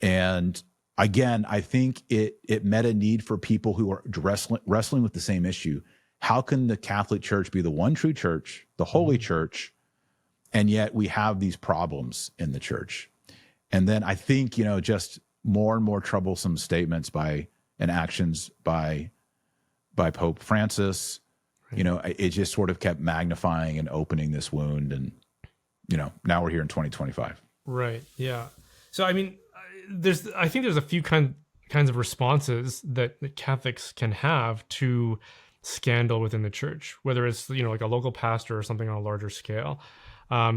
[SPEAKER 2] And again, I think it met a need for people who are wrestling with the same issue. How can the Catholic Church be the one true church, the holy church, and yet we have these problems in the church? And then I think, you know, just more and more troublesome statements and actions by Pope Francis, you know, it just sort of kept magnifying and opening this wound. And, you know, now we're here in 2025.
[SPEAKER 1] Right. Yeah. So, I mean, I think there's a few kinds of responses that Catholics can have to scandal within the church, whether it's, you know, like a local pastor or something on a larger scale. A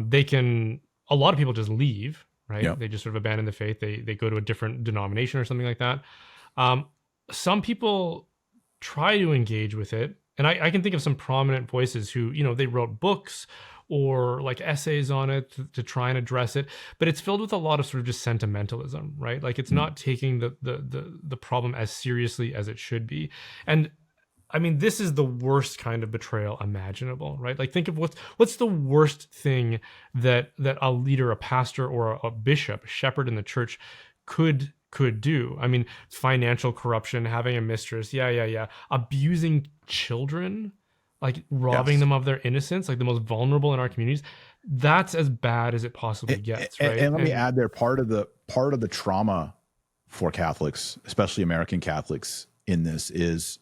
[SPEAKER 1] lot of people just leave, right? Yep. They just sort of abandon the faith. They go to a different denomination or something like that. Some people try to engage with it. And I can think of some prominent voices who, you know, they wrote books or like essays on it to try and address it, but it's filled with a lot of sort of just sentimentalism, right? Like it's not taking the problem as seriously as it should be. And I mean, this is the worst kind of betrayal imaginable, right? Like think of what's the worst thing that a leader, a pastor or a bishop, a shepherd in the church could do. I mean, financial corruption, having a mistress, abusing children, like robbing them of their innocence, like the most vulnerable in our communities. That's as bad as it possibly gets, right?
[SPEAKER 2] And let me add there, part of the trauma for Catholics, especially American Catholics in this, is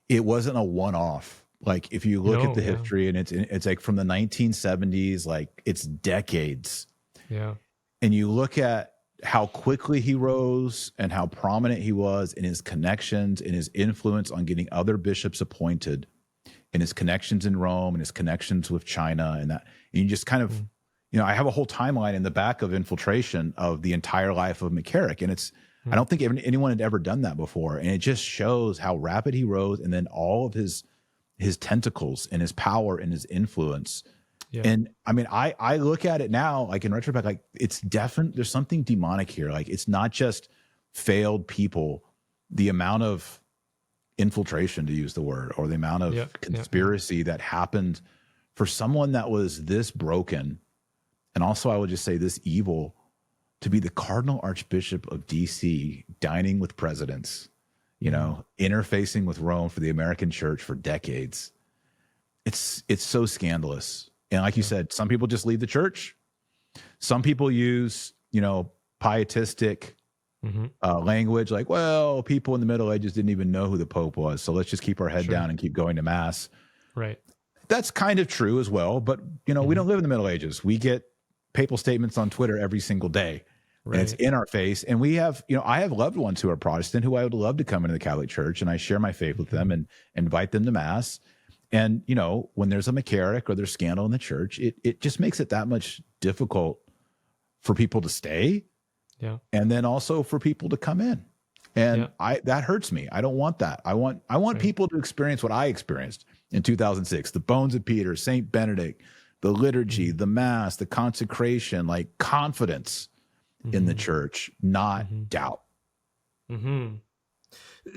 [SPEAKER 2] it wasn't a one-off. Like if you look at the history, and it's like from the 1970s, like it's decades.
[SPEAKER 1] Yeah.
[SPEAKER 2] And you look at how quickly he rose and how prominent he was in his connections, in his influence on getting other bishops appointed, in his connections in Rome and his connections with China, and you just kind of, you know, I have a whole timeline in the back of Infiltration of the entire life of McCarrick. And I don't think anyone had ever done that before. And it just shows how rapid he rose, and then all of his tentacles and his power and his influence. Yeah. And I mean, I look at it now, like in retrospect, like it's definitely, there's something demonic here. Like it's not just failed people, the amount of infiltration, to use the word, or the amount of conspiracy that happened for someone that was this broken. And also I would just say this evil, to be the Cardinal Archbishop of DC, dining with presidents, you know, interfacing with Rome for the American church for decades. It's so scandalous. And like you said, some people just leave the church. Some people use, you know, pietistic language, like, well, people in the Middle Ages didn't even know who the Pope was, so let's just keep our head down and keep going to Mass.
[SPEAKER 1] Right.
[SPEAKER 2] That's kind of true as well, but, you know, we don't live in the Middle Ages. We get papal statements on Twitter every single day. Right. And it's in our face. And we have, you know, I have loved ones who are Protestant who I would love to come into the Catholic Church, and I share my faith with them and invite them to Mass. And, you know, when there's a McCarrick or there's scandal in the church, it just makes it that much difficult for people to stay.
[SPEAKER 1] Yeah. And
[SPEAKER 2] then also for people to come in. And that hurts me. I don't want that. I want people to experience what I experienced in 2006, the bones of Peter, St. Benedict, the liturgy, the Mass, the consecration, like confidence in the church, not doubt.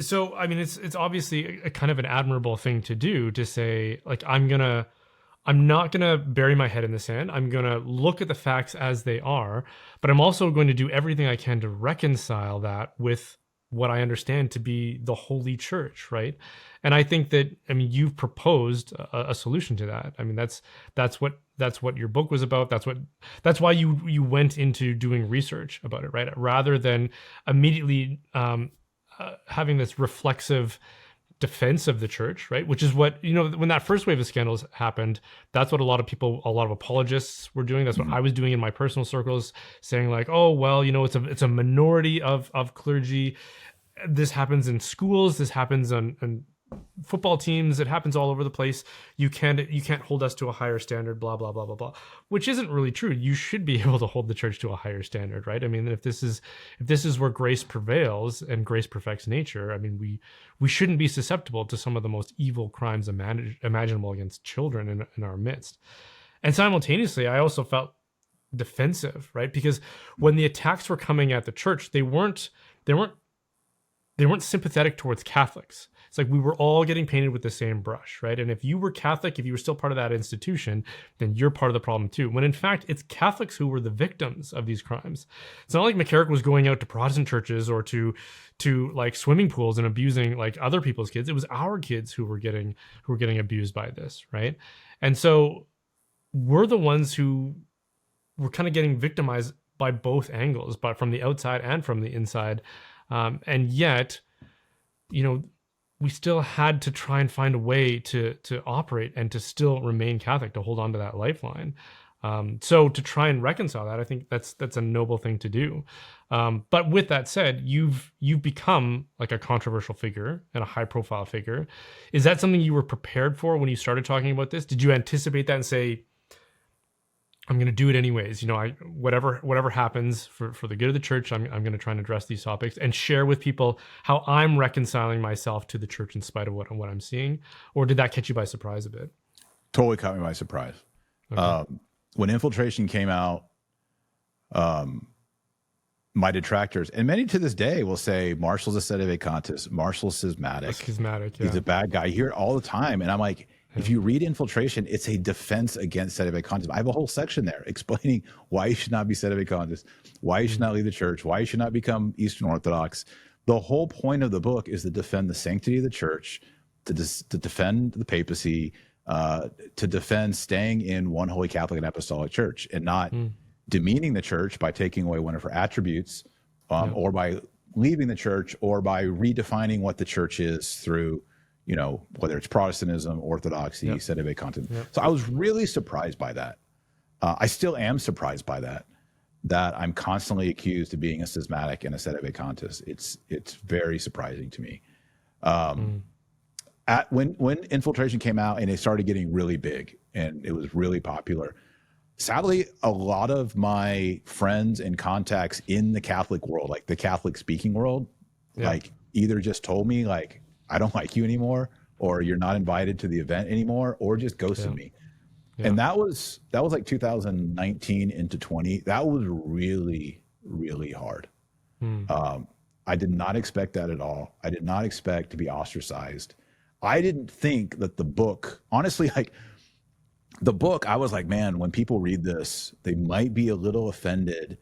[SPEAKER 1] So, I mean, it's obviously a kind of an admirable thing to do, to say, like, I'm not gonna bury my head in the sand. I'm gonna look at the facts as they are, but I'm also going to do everything I can to reconcile that with what I understand to be the Holy Church, right? And I think that, I mean, you've proposed a solution to that. I mean, that's what your book was about. That's why you went into doing research about it, right? Rather than immediately having this reflexive defense of the church, right? Which is what, when that first wave of scandals happened, that's what a lot of apologists were doing. That's what I was doing in my personal circles, saying like, oh, well, it's a minority of clergy. This happens in schools. This happens on football teams. It happens all over the place. You can't hold us to a higher standard, blah, blah, blah, blah, blah, which isn't really true. You should be able to hold the church to a higher standard, right? I mean, if this is where grace prevails and grace perfects nature, I mean, we shouldn't be susceptible to some of the most evil crimes imaginable against children in our midst. And simultaneously, I also felt defensive, right? Because when the attacks were coming at the church, they weren't sympathetic towards Catholics. It's like we were all getting painted with the same brush, right? And if you were Catholic, if you were still part of that institution, then you're part of the problem too. When in fact, it's Catholics who were the victims of these crimes. It's not like McCarrick was going out to Protestant churches or to like swimming pools and abusing like other people's kids. It was our kids who were getting abused by this, right? And so we're the ones who were kind of getting victimized by both angles, but from the outside and from the inside. And yet, we still had to try and find a way to operate and to still remain Catholic, to hold on to that lifeline. So to try and reconcile that, I think that's a noble thing to do. But with that said, you've become like a controversial figure and a high profile figure. Is that something you were prepared for when you started talking about this? Did you anticipate that and say, I'm going to do it anyways? Whatever happens for the good of the church, I'm going to try and address these topics and share with people how I'm reconciling myself to the church in spite of what I'm seeing. Or did that catch you by surprise a bit?
[SPEAKER 2] Totally caught me by surprise. Okay. When Infiltration came out, my detractors, and many to this day, will say Marshall's a sedevacantist, Marshall's schismatic.
[SPEAKER 1] Schismatic, yeah.
[SPEAKER 2] He's a bad guy. You hear it all the time. And I'm like, if you read Infiltration, it's a defense against sedevacantism. I have a whole section there explaining why you should not be sedevacantist, why you should not leave the church, why you should not become Eastern Orthodox. The whole point of the book is to defend the sanctity of the church, to defend the papacy, to defend staying in one holy Catholic and Apostolic Church, and not demeaning the church by taking away one of her attributes, or by leaving the church, or by redefining what the church is through, whether it's Protestantism, Orthodoxy, sedevacantism. So I was really surprised by that. I still am surprised by that I'm constantly accused of being a schismatic and a sedevacantist. It's very surprising to me. When Infiltration came out and it started getting really big and it was really popular, sadly, a lot of my friends and contacts in the Catholic world, like the Catholic speaking world, like either just told me like, I don't like you anymore, or you're not invited to the event anymore, or just ghosted me. And that was like 2019 into 20. That was really, really hard. I did not expect that at all. I did not expect to be ostracized. I didn't think that the book, honestly, like the book, I was like, man, when people read this, they might be a little offended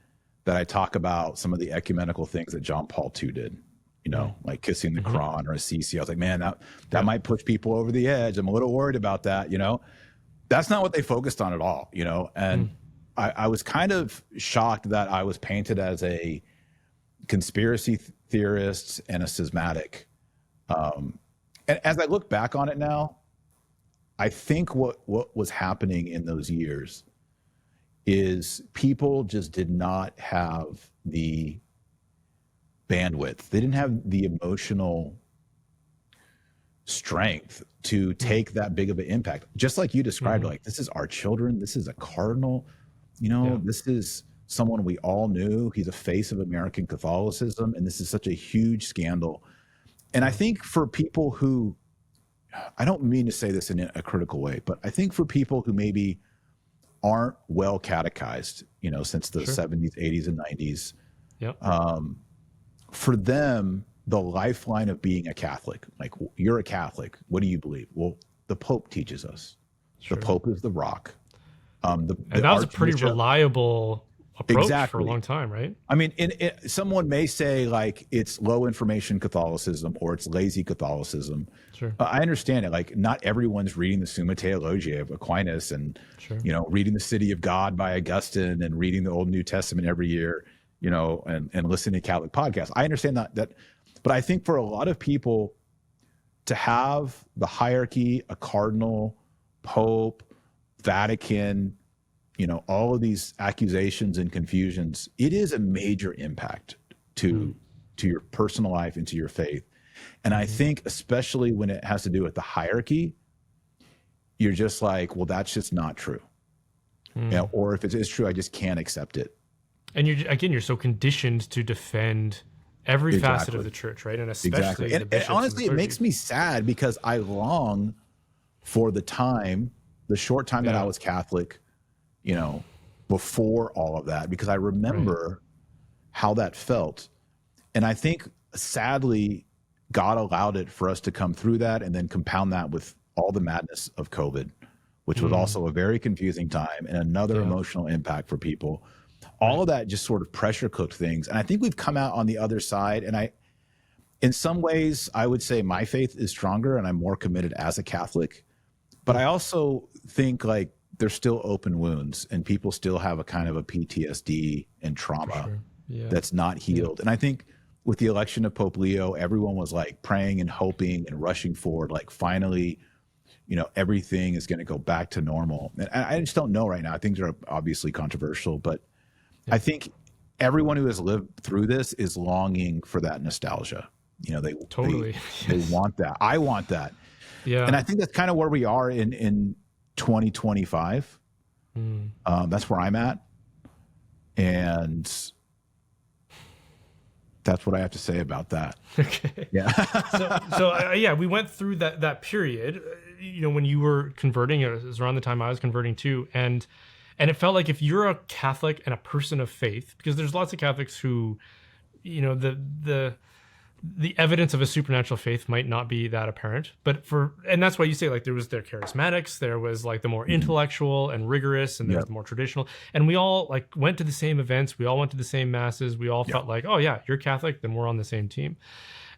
[SPEAKER 2] that I talk about some of the ecumenical things that John Paul II did. Like kissing the Quran or Assisi. I was like, man, that might push people over the edge. I'm a little worried about that. That's not what they focused on at all. And I was kind of shocked that I was painted as a conspiracy theorist and a schismatic. And as I look back on it now, I think what was happening in those years is people just did not have the bandwidth. They didn't have the emotional strength to take that big of an impact. Just like you described, like, this is our children. This is a cardinal, this is someone we all knew. He's a face of American Catholicism. And this is such a huge scandal. And I think for people who, I don't mean to say this in a critical way, but I think for people who maybe aren't well catechized, since the 70s, 80s, and 90s, for them, the lifeline of being a Catholic, like, you're a Catholic, what do you believe? Well, the Pope teaches us. The Pope is the rock. And
[SPEAKER 1] that was a pretty reliable approach for a long time, right?
[SPEAKER 2] I mean, someone may say like it's low information Catholicism or it's lazy Catholicism. I understand it. Like, not everyone's reading the Summa Theologiae of Aquinas and, reading the City of God by Augustine and reading the Old New Testament every year, and listening to Catholic podcasts. I understand that, but I think for a lot of people, to have the hierarchy, a cardinal, pope, Vatican, all of these accusations and confusions, it is a major impact to your personal life and to your faith. And I think especially when it has to do with the hierarchy, you're just like, well, that's just not true. Or if it is true, I just can't accept it.
[SPEAKER 1] And you're so conditioned to defend every facet of the church, right? And especially the bishops.
[SPEAKER 2] And honestly, it makes me sad because I long for the short time that I was Catholic, before all of that, because I remember how that felt. And I think sadly, God allowed it for us to come through that and then compound that with all the madness of COVID, which was also a very confusing time and another emotional impact for people. All of that just sort of pressure cooked things. And I think we've come out on the other side. And in some ways, I would say my faith is stronger and I'm more committed as a Catholic. But I also think like there's still open wounds and people still have a kind of a PTSD and trauma that's not healed. And I think with the election of Pope Leo, everyone was like praying and hoping and rushing forward, like finally, everything is going to go back to normal. And I just don't know right now. Things are obviously controversial, but I think everyone who has lived through this is longing for that nostalgia. They want that. I want that. Yeah. And I think that's kind of where we are in 2025. That's where I'm at. And that's what I have to say about that.
[SPEAKER 1] Okay.
[SPEAKER 2] Yeah.
[SPEAKER 1] So we went through that period, when you were converting. It was around the time I was converting too. And it felt like if you're a Catholic and a person of faith, because there's lots of Catholics who, the evidence of a supernatural faith might not be that apparent, and that's why you say like there was their charismatics, there was like the more intellectual and rigorous, and there's the more traditional, and we all like went to the same events, we all went to the same masses, we all felt like, oh yeah, you're Catholic, then we're on the same team.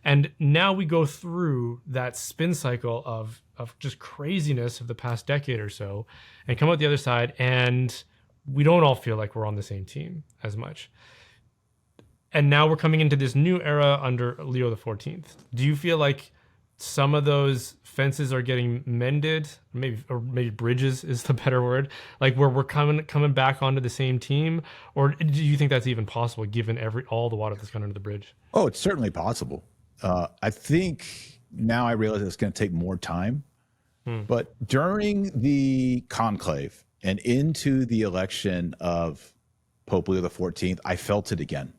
[SPEAKER 1] And now we go through that spin cycle of just craziness of the past decade or so, and come out the other side, and we don't all feel like we're on the same team as much. And now we're coming into this new era under Leo XIV. Do you feel like some of those fences are getting mended? Maybe bridges is the better word. Like where we're coming back onto the same team, or do you think that's even possible given all the water that's gone under the bridge?
[SPEAKER 2] Oh, it's certainly possible. I think now I realize it's going to take more time. But during the conclave and into the election of Pope Leo XIV, I felt it again.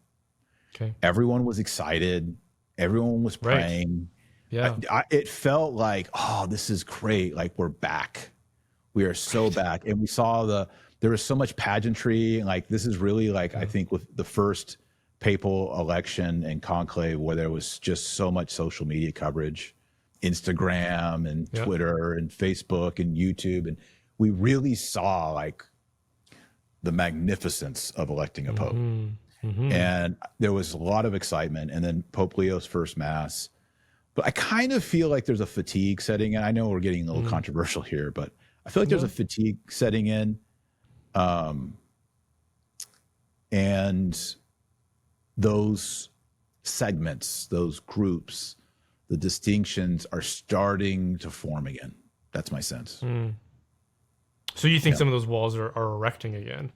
[SPEAKER 2] Okay. Everyone was excited. Everyone was praying. Yeah. It felt like, oh, this is great. Like we're back. We are so back. And we saw there was so much pageantry. Like this is really like, I think with the first papal election and conclave where there was just so much social media coverage, Instagram and Twitter and Facebook and YouTube. And we really saw like the magnificence of electing a pope. And there was a lot of excitement. And then Pope Leo's first mass. But I kind of feel like there's a fatigue setting in. I know we're getting a little controversial here, but I feel like there's a fatigue setting in. And those segments, those groups, the distinctions are starting to form again. That's my sense.
[SPEAKER 1] So you think some of those walls are erecting again?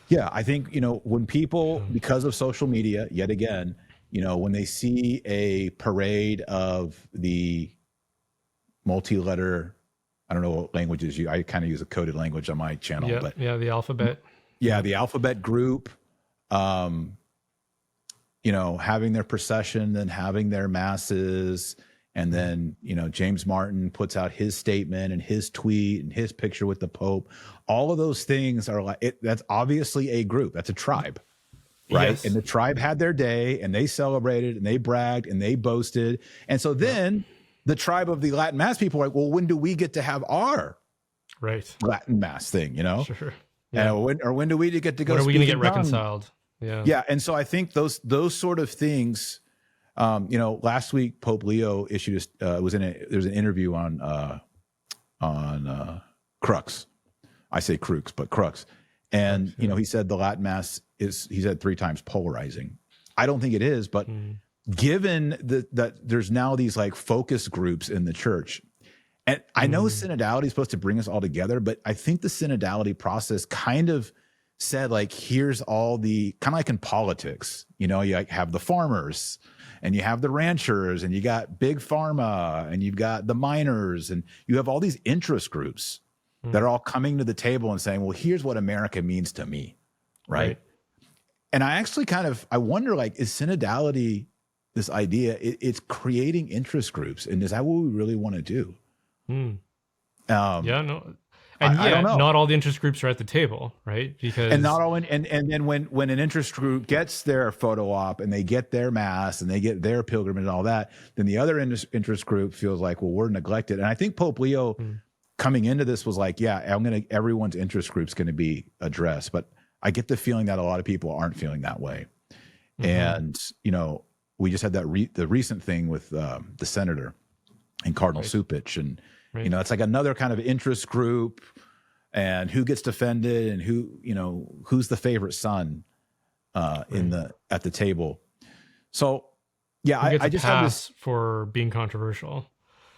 [SPEAKER 2] Yeah, I think, when people, because of social media, yet again, when they see a parade of the multi-letter, I don't know what languages I kind of use a coded language on my channel. But
[SPEAKER 1] the alphabet.
[SPEAKER 2] Yeah, the alphabet group, having their procession and having their masses. And then, James Martin puts out his statement and his tweet and his picture with the Pope. All of those things are like, that's obviously a group. That's a tribe, right? Yes. And the tribe had their day and they celebrated and they bragged and they boasted. And so then the tribe of the Latin Mass people are like, well, when do we get to have our Latin Mass thing,
[SPEAKER 1] Sure. Yeah.
[SPEAKER 2] And when do we get to go?
[SPEAKER 1] When are we going to get reconciled? Yeah.
[SPEAKER 2] Yeah. And so I think those sort of things, last week Pope Leo issued there's an interview on Crux. I say Crux, but Crux. And he said the Latin Mass is, he said 3 times, polarizing. I don't think it is, but given that there's now these like focus groups in the church, and I know synodality is supposed to bring us all together, but I think the synodality process kind of said like, here's all the kind of like in politics, you know, you like have the farmers and you have the ranchers and you got big pharma and you've got the miners and you have all these interest groups that are all coming to the table and saying, well, here's what America means to me. Right. And I actually I wonder, like, is synodality this idea? It's creating interest groups. And is that what we really want to do?
[SPEAKER 1] Yeah, no. And
[SPEAKER 2] I don't know.
[SPEAKER 1] Not all the interest groups are at the table, right? Because
[SPEAKER 2] and not all and then when an interest group gets their photo op and they get their mass and they get their pilgrimage and all that, then the other interest group feels like, well, we're neglected. And I think Pope Leo coming into this was like, yeah, everyone's interest group's going to be addressed. But I get the feeling that a lot of people aren't feeling that way. And you know, we just had that the recent thing with the senator and Cardinal Supich, and you know, it's like another kind of interest group, and who gets defended, and who's the favorite son at the table. So, yeah,
[SPEAKER 1] I
[SPEAKER 2] just
[SPEAKER 1] have
[SPEAKER 2] have
[SPEAKER 1] this for being controversial.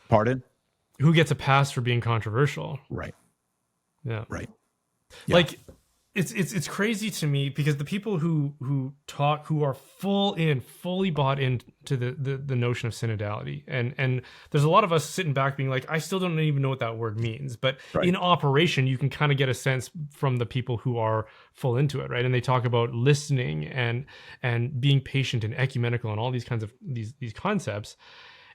[SPEAKER 2] Pardon?
[SPEAKER 1] Who gets a pass for being controversial?
[SPEAKER 2] Right.
[SPEAKER 1] Yeah.
[SPEAKER 2] Right. Yeah.
[SPEAKER 1] Like, it's crazy to me because the people who are fully bought into the notion of synodality, and there's a lot of us sitting back being like, I still don't even know what that word means, but in operation you can kind of get a sense from the people who are full into it, right? And they talk about listening and being patient and ecumenical and all these kinds of these concepts.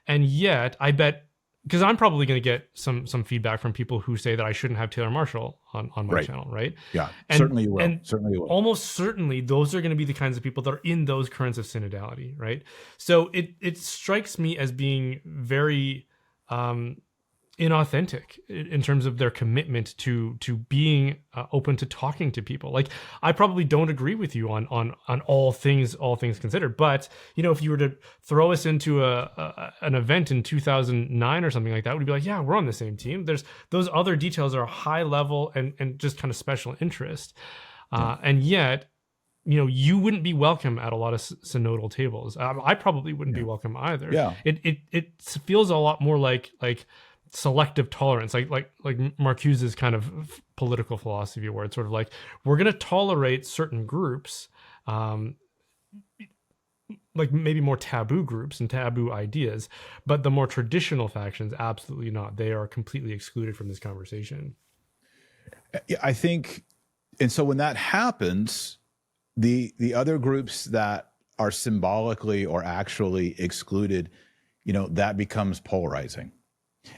[SPEAKER 1] And yet I bet, because I'm probably going to get some feedback from people who say that I shouldn't have Taylor Marshall on my channel, right?
[SPEAKER 2] Yeah,
[SPEAKER 1] and,
[SPEAKER 2] certainly you will.
[SPEAKER 1] And
[SPEAKER 2] certainly you will.
[SPEAKER 1] Almost certainly, those are going to be the kinds of people that are in those currents of synodality, right? So it strikes me as being very inauthentic in terms of their commitment to being open to talking to people. Like, I probably don't agree with you on all things considered, but you know, if you were to throw us into an event in 2009 or something like that, we'd be like, yeah, we're on the same team. There's those other details are high level and just kind of special interest, and yet, you know, you wouldn't be welcome at a lot of synodal tables. I probably wouldn't be welcome either.
[SPEAKER 2] Yeah,
[SPEAKER 1] it feels a lot more like selective tolerance, like Marcuse's kind of political philosophy, where it's sort of like, we're going to tolerate certain groups, like maybe more taboo groups and taboo ideas, but the more traditional factions, absolutely not. They are completely excluded from this conversation.
[SPEAKER 2] I think, and so when that happens, the other groups that are symbolically or actually excluded, you know, that becomes polarizing.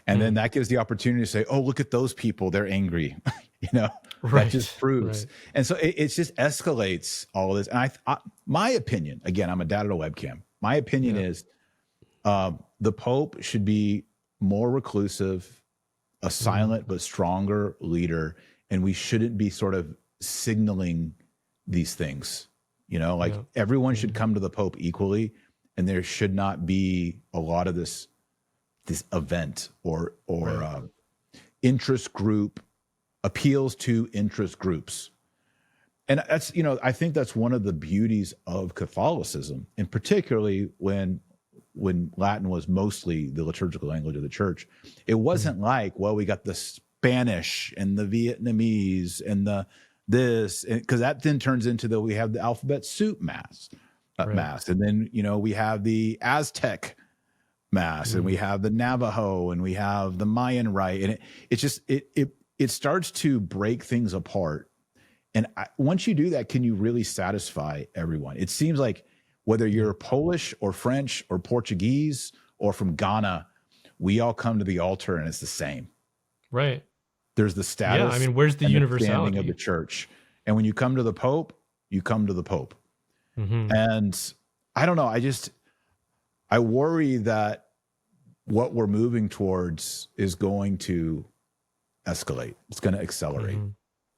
[SPEAKER 2] And then that gives the opportunity to say, oh, look at those people, they're angry, you know, that just proves. And so it just escalates all of this. And I my opinion, again, I'm a dad at a webcam. My opinion is the Pope should be more reclusive, a silent but stronger leader. And we shouldn't be sort of signaling these things, you know, like everyone should come to the Pope equally. And there should not be a lot of this event or interest group appeals to interest groups. And that's, you know, I think that's one of the beauties of Catholicism, and particularly when Latin was mostly the liturgical language of the church. It wasn't like, well, we got the Spanish and the Vietnamese and this, because that then turns into we have the alphabet soup mass, and then, you know, we have the Aztec mass, and we have the Navajo, and we have the Mayan rite, and it starts to break things apart. And once you do that, can you really satisfy everyone? It seems like whether you're Polish or French or Portuguese or from Ghana, we all come to the altar and it's the same.
[SPEAKER 1] Right.
[SPEAKER 2] There's the status.
[SPEAKER 1] Yeah, I mean, where's the universality
[SPEAKER 2] of the church? And when you come to the Pope, you come to the Pope. And I don't know. I worry that what we're moving towards is going to escalate. It's going to accelerate.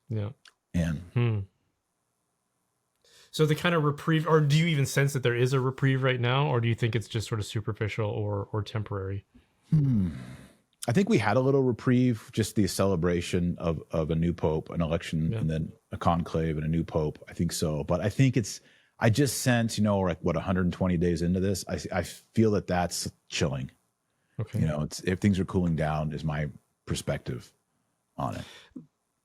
[SPEAKER 1] Yeah.
[SPEAKER 2] And
[SPEAKER 1] so the kind of reprieve, or do you even sense that there is a reprieve right now, or do you think it's just sort of superficial or temporary?
[SPEAKER 2] I think we had a little reprieve, just the celebration of a new Pope, an election, and then a conclave and a new Pope. I think so. But I think I just sense, we're like, what, 120 days into this? I feel that that's chilling.
[SPEAKER 1] Okay.
[SPEAKER 2] It's, if things are cooling down is my perspective on it.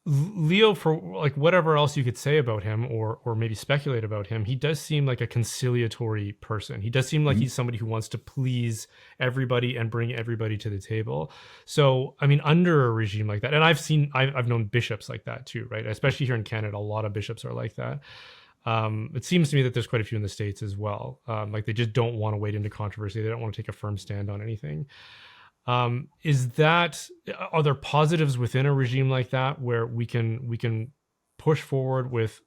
[SPEAKER 1] Leo, for like whatever else you could say about him or maybe speculate about him, he does seem like a conciliatory person. He does seem like he's somebody who wants to please everybody and bring everybody to the table. So, I mean, under a regime like that, and I've known bishops like that too, right? Especially here in Canada, a lot of bishops are like that. It seems to me that there's quite a few in the States as well. Like they just don't want to wade into controversy. They don't want to take a firm stand on anything. Are there positives within a regime like that where we can push forward with,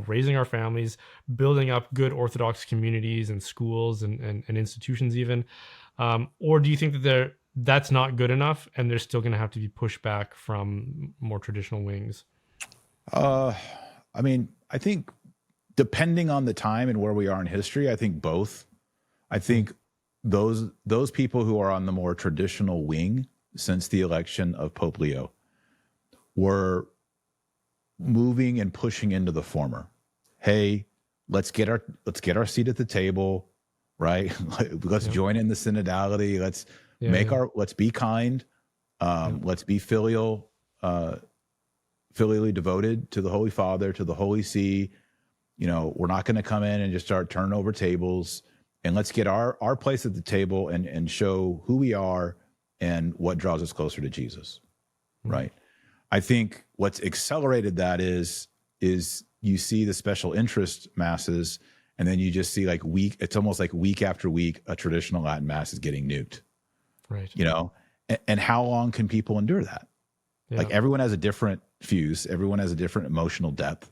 [SPEAKER 1] raising our families, building up good Orthodox communities and schools and institutions even? Or do you think that that's not good enough and there's still going to have to be pushback from more traditional wings?
[SPEAKER 2] I mean, I think depending on the time and where we are in history, I think both. I think those people who are on the more traditional wing since the election of Pope Leo were moving and pushing into the former. Hey, let's get our seat at the table, right? Let's join in the synodality. Let's let's be kind. Let's be filially devoted to the Holy Father, to the Holy See. We're not going to come in and just start turning over tables. And let's get our place at the table and show who we are and what draws us closer to Jesus, right? I think what's accelerated that is you see the special interest masses, and then you just see it's almost like week after week, a traditional Latin mass is getting nuked,
[SPEAKER 1] right?
[SPEAKER 2] And how long can people endure that?
[SPEAKER 1] Yeah.
[SPEAKER 2] Like everyone has a different fuse, everyone has a different emotional depth,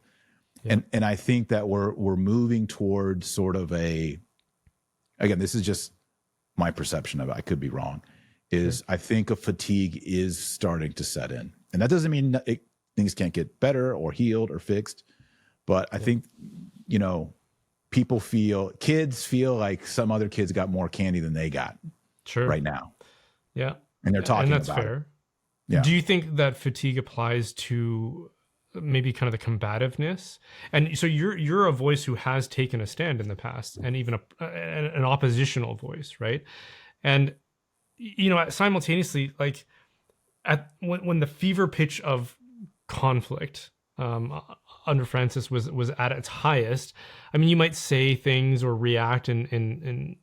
[SPEAKER 2] and I think that we're moving towards sort of again, this is just my perception of it. I could be wrong. I think a fatigue is starting to set in, and that doesn't mean things can't get better or healed or fixed. But I think, kids feel like some other kids got more candy than they got right now.
[SPEAKER 1] Yeah,
[SPEAKER 2] and they're talking
[SPEAKER 1] and that's
[SPEAKER 2] about
[SPEAKER 1] fair.
[SPEAKER 2] it. Yeah.
[SPEAKER 1] Do you think that fatigue applies to maybe kind of the combativeness? And so you're a voice who has taken a stand in the past, and even an oppositional voice, right? And simultaneously, like when the fever pitch of conflict under Francis was at its highest, I mean, you might say things or react in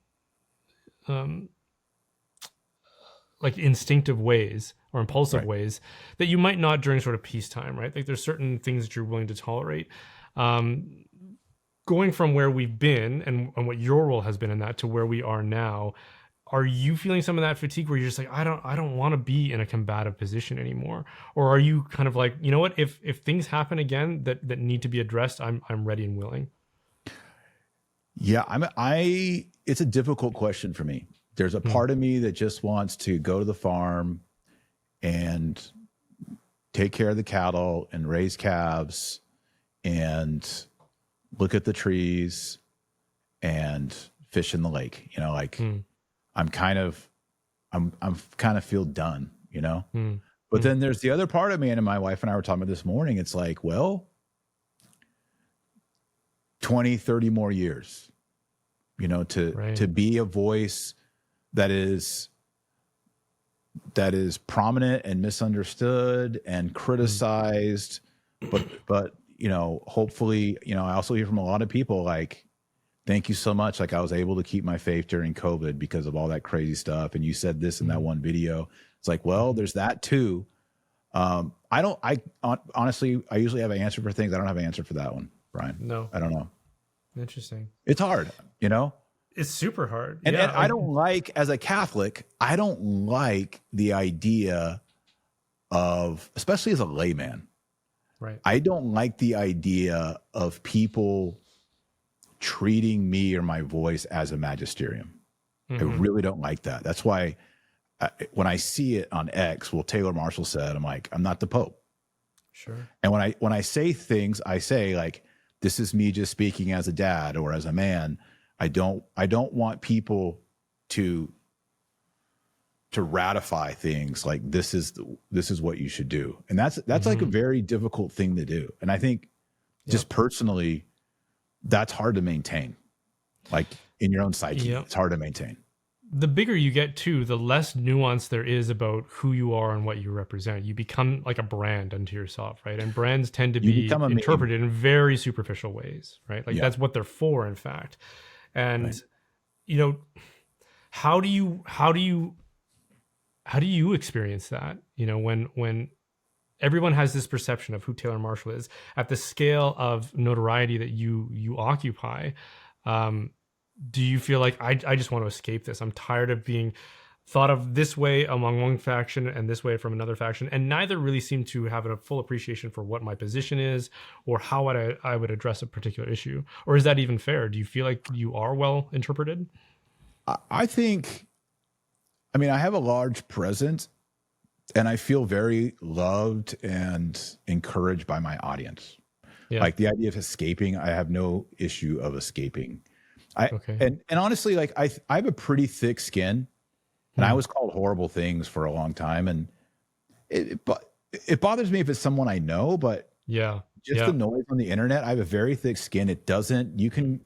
[SPEAKER 1] like instinctive ways or impulsive ways that you might not during sort of peacetime, right? Like there's certain things that you're willing to tolerate. Going from where we've been and what your role has been in that to where we are now, are you feeling some of that fatigue where you're just like, I don't want to be in a combative position anymore? Or are you kind of like, you know what, if things happen again that need to be addressed, I'm ready and willing?
[SPEAKER 2] Yeah, it's a difficult question for me. There's a part of me that just wants to go to the farm and take care of the cattle and raise calves and look at the trees and fish in the lake. I'm kind of feel done, But then there's the other part of me, and my wife and I were talking about this morning. It's like, well, 20, 30 more years, to be a voice that is prominent and misunderstood and criticized, but hopefully, I also hear from a lot of people like, thank you so much. Like I was able to keep my faith during COVID because of all that crazy stuff. And you said this in that one video. It's like, well, there's that too. Honestly, I usually have an answer for things. I don't have an answer for that one, Brian.
[SPEAKER 1] No,
[SPEAKER 2] I don't know.
[SPEAKER 1] Interesting.
[SPEAKER 2] It's hard,
[SPEAKER 1] It's super hard.
[SPEAKER 2] And I don't like, as a Catholic, I don't like the idea of, especially as a layman,
[SPEAKER 1] right?
[SPEAKER 2] I don't like the idea of people treating me or my voice as a magisterium. I really don't like that. That's why when I see it on X, Taylor Marshall said, I'm like, I'm not the Pope.
[SPEAKER 1] Sure.
[SPEAKER 2] And when I say things, I say like, this is me just speaking as a dad or as a man. I don't want people to ratify things like this is what you should do. And that's like a very difficult thing to do. And I think just personally, that's hard to maintain. Like in your own psyche,
[SPEAKER 1] Yeah.
[SPEAKER 2] it's hard to maintain.
[SPEAKER 1] The bigger you get too, the less nuance there is about who you are and what you represent. You become like a brand unto yourself, right? And brands tend to
[SPEAKER 2] You
[SPEAKER 1] be
[SPEAKER 2] become a meme.
[SPEAKER 1] interpreted in very superficial ways, right? Like
[SPEAKER 2] Yeah.
[SPEAKER 1] that's what they're for, in fact. And
[SPEAKER 2] Right.
[SPEAKER 1] you know, how do you experience that? You know, when everyone has this perception of who Taylor Marshall is at the scale of notoriety that you occupy. Do you feel like I just want to escape this? I'm tired of being thought of this way among one faction and this way from another faction, and neither really seem to have a full appreciation for what my position is or how I would address a particular issue. Or is that even fair? Do you feel like you are well interpreted?
[SPEAKER 2] I think, I mean, I have a large presence and I feel very loved and encouraged by my audience.
[SPEAKER 1] Yeah.
[SPEAKER 2] Like the idea of escaping, I have no issue of escaping.
[SPEAKER 1] Okay.
[SPEAKER 2] And honestly, like I have a pretty thick skin, and I was called horrible things for a long time, and it bothers me if it's someone I know, but
[SPEAKER 1] Yeah.
[SPEAKER 2] just the noise on the internet, I have a very thick skin. It doesn't, you can,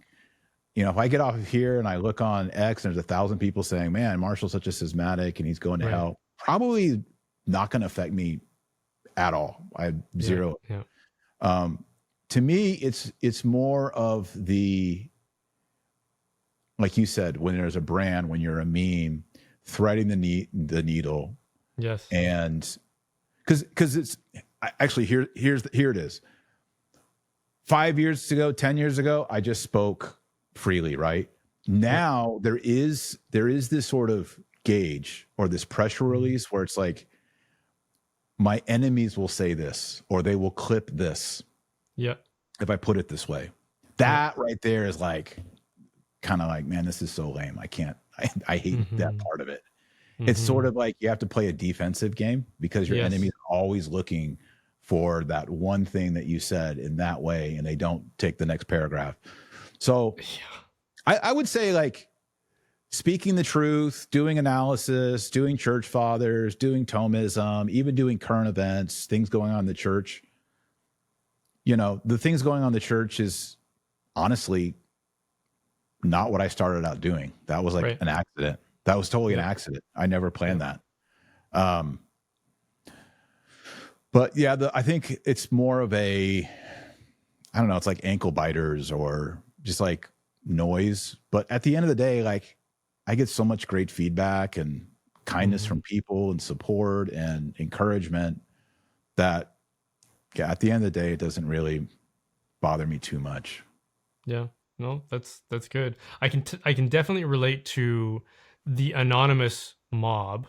[SPEAKER 2] you know, if I get off of here and I look on X and there's 1,000 people saying, man, Marshall's such a schismatic and he's going to
[SPEAKER 1] Right.
[SPEAKER 2] hell, probably not going to affect me at all. I have zero.
[SPEAKER 1] Yeah.
[SPEAKER 2] To me, it's more of the, like you said, when there's a brand, when you're a meme, threading the needle.
[SPEAKER 1] Yes.
[SPEAKER 2] And because it's actually here it is. 5 years ago, 10 years ago, I just spoke freely, right? Now there is this sort of gauge or this pressure release where it's like, my enemies will say this, or they will clip this.
[SPEAKER 1] Yeah.
[SPEAKER 2] If I put it this way, that right there is like, kind of like, man, this is so lame. I hate that part of it. It's sort of like you have to play a defensive game because your enemy is always looking for that one thing that you said in that way, and they don't take the next paragraph. So I would say, like, speaking the truth, doing analysis, doing church fathers, doing Thomism, even doing current events, things going on in the church. You know, the things going on in the church is honestly not what I started out doing. That was like an accident. That was totally an accident. I never planned that. But yeah, I think it's more of a, I don't know, it's like ankle biters or just like noise. But at the end of the day, like, I get so much great feedback and kindness from people and support and encouragement that at the end of the day, it doesn't really bother me too much.
[SPEAKER 1] Yeah, no, that's good. I can definitely relate to the anonymous mob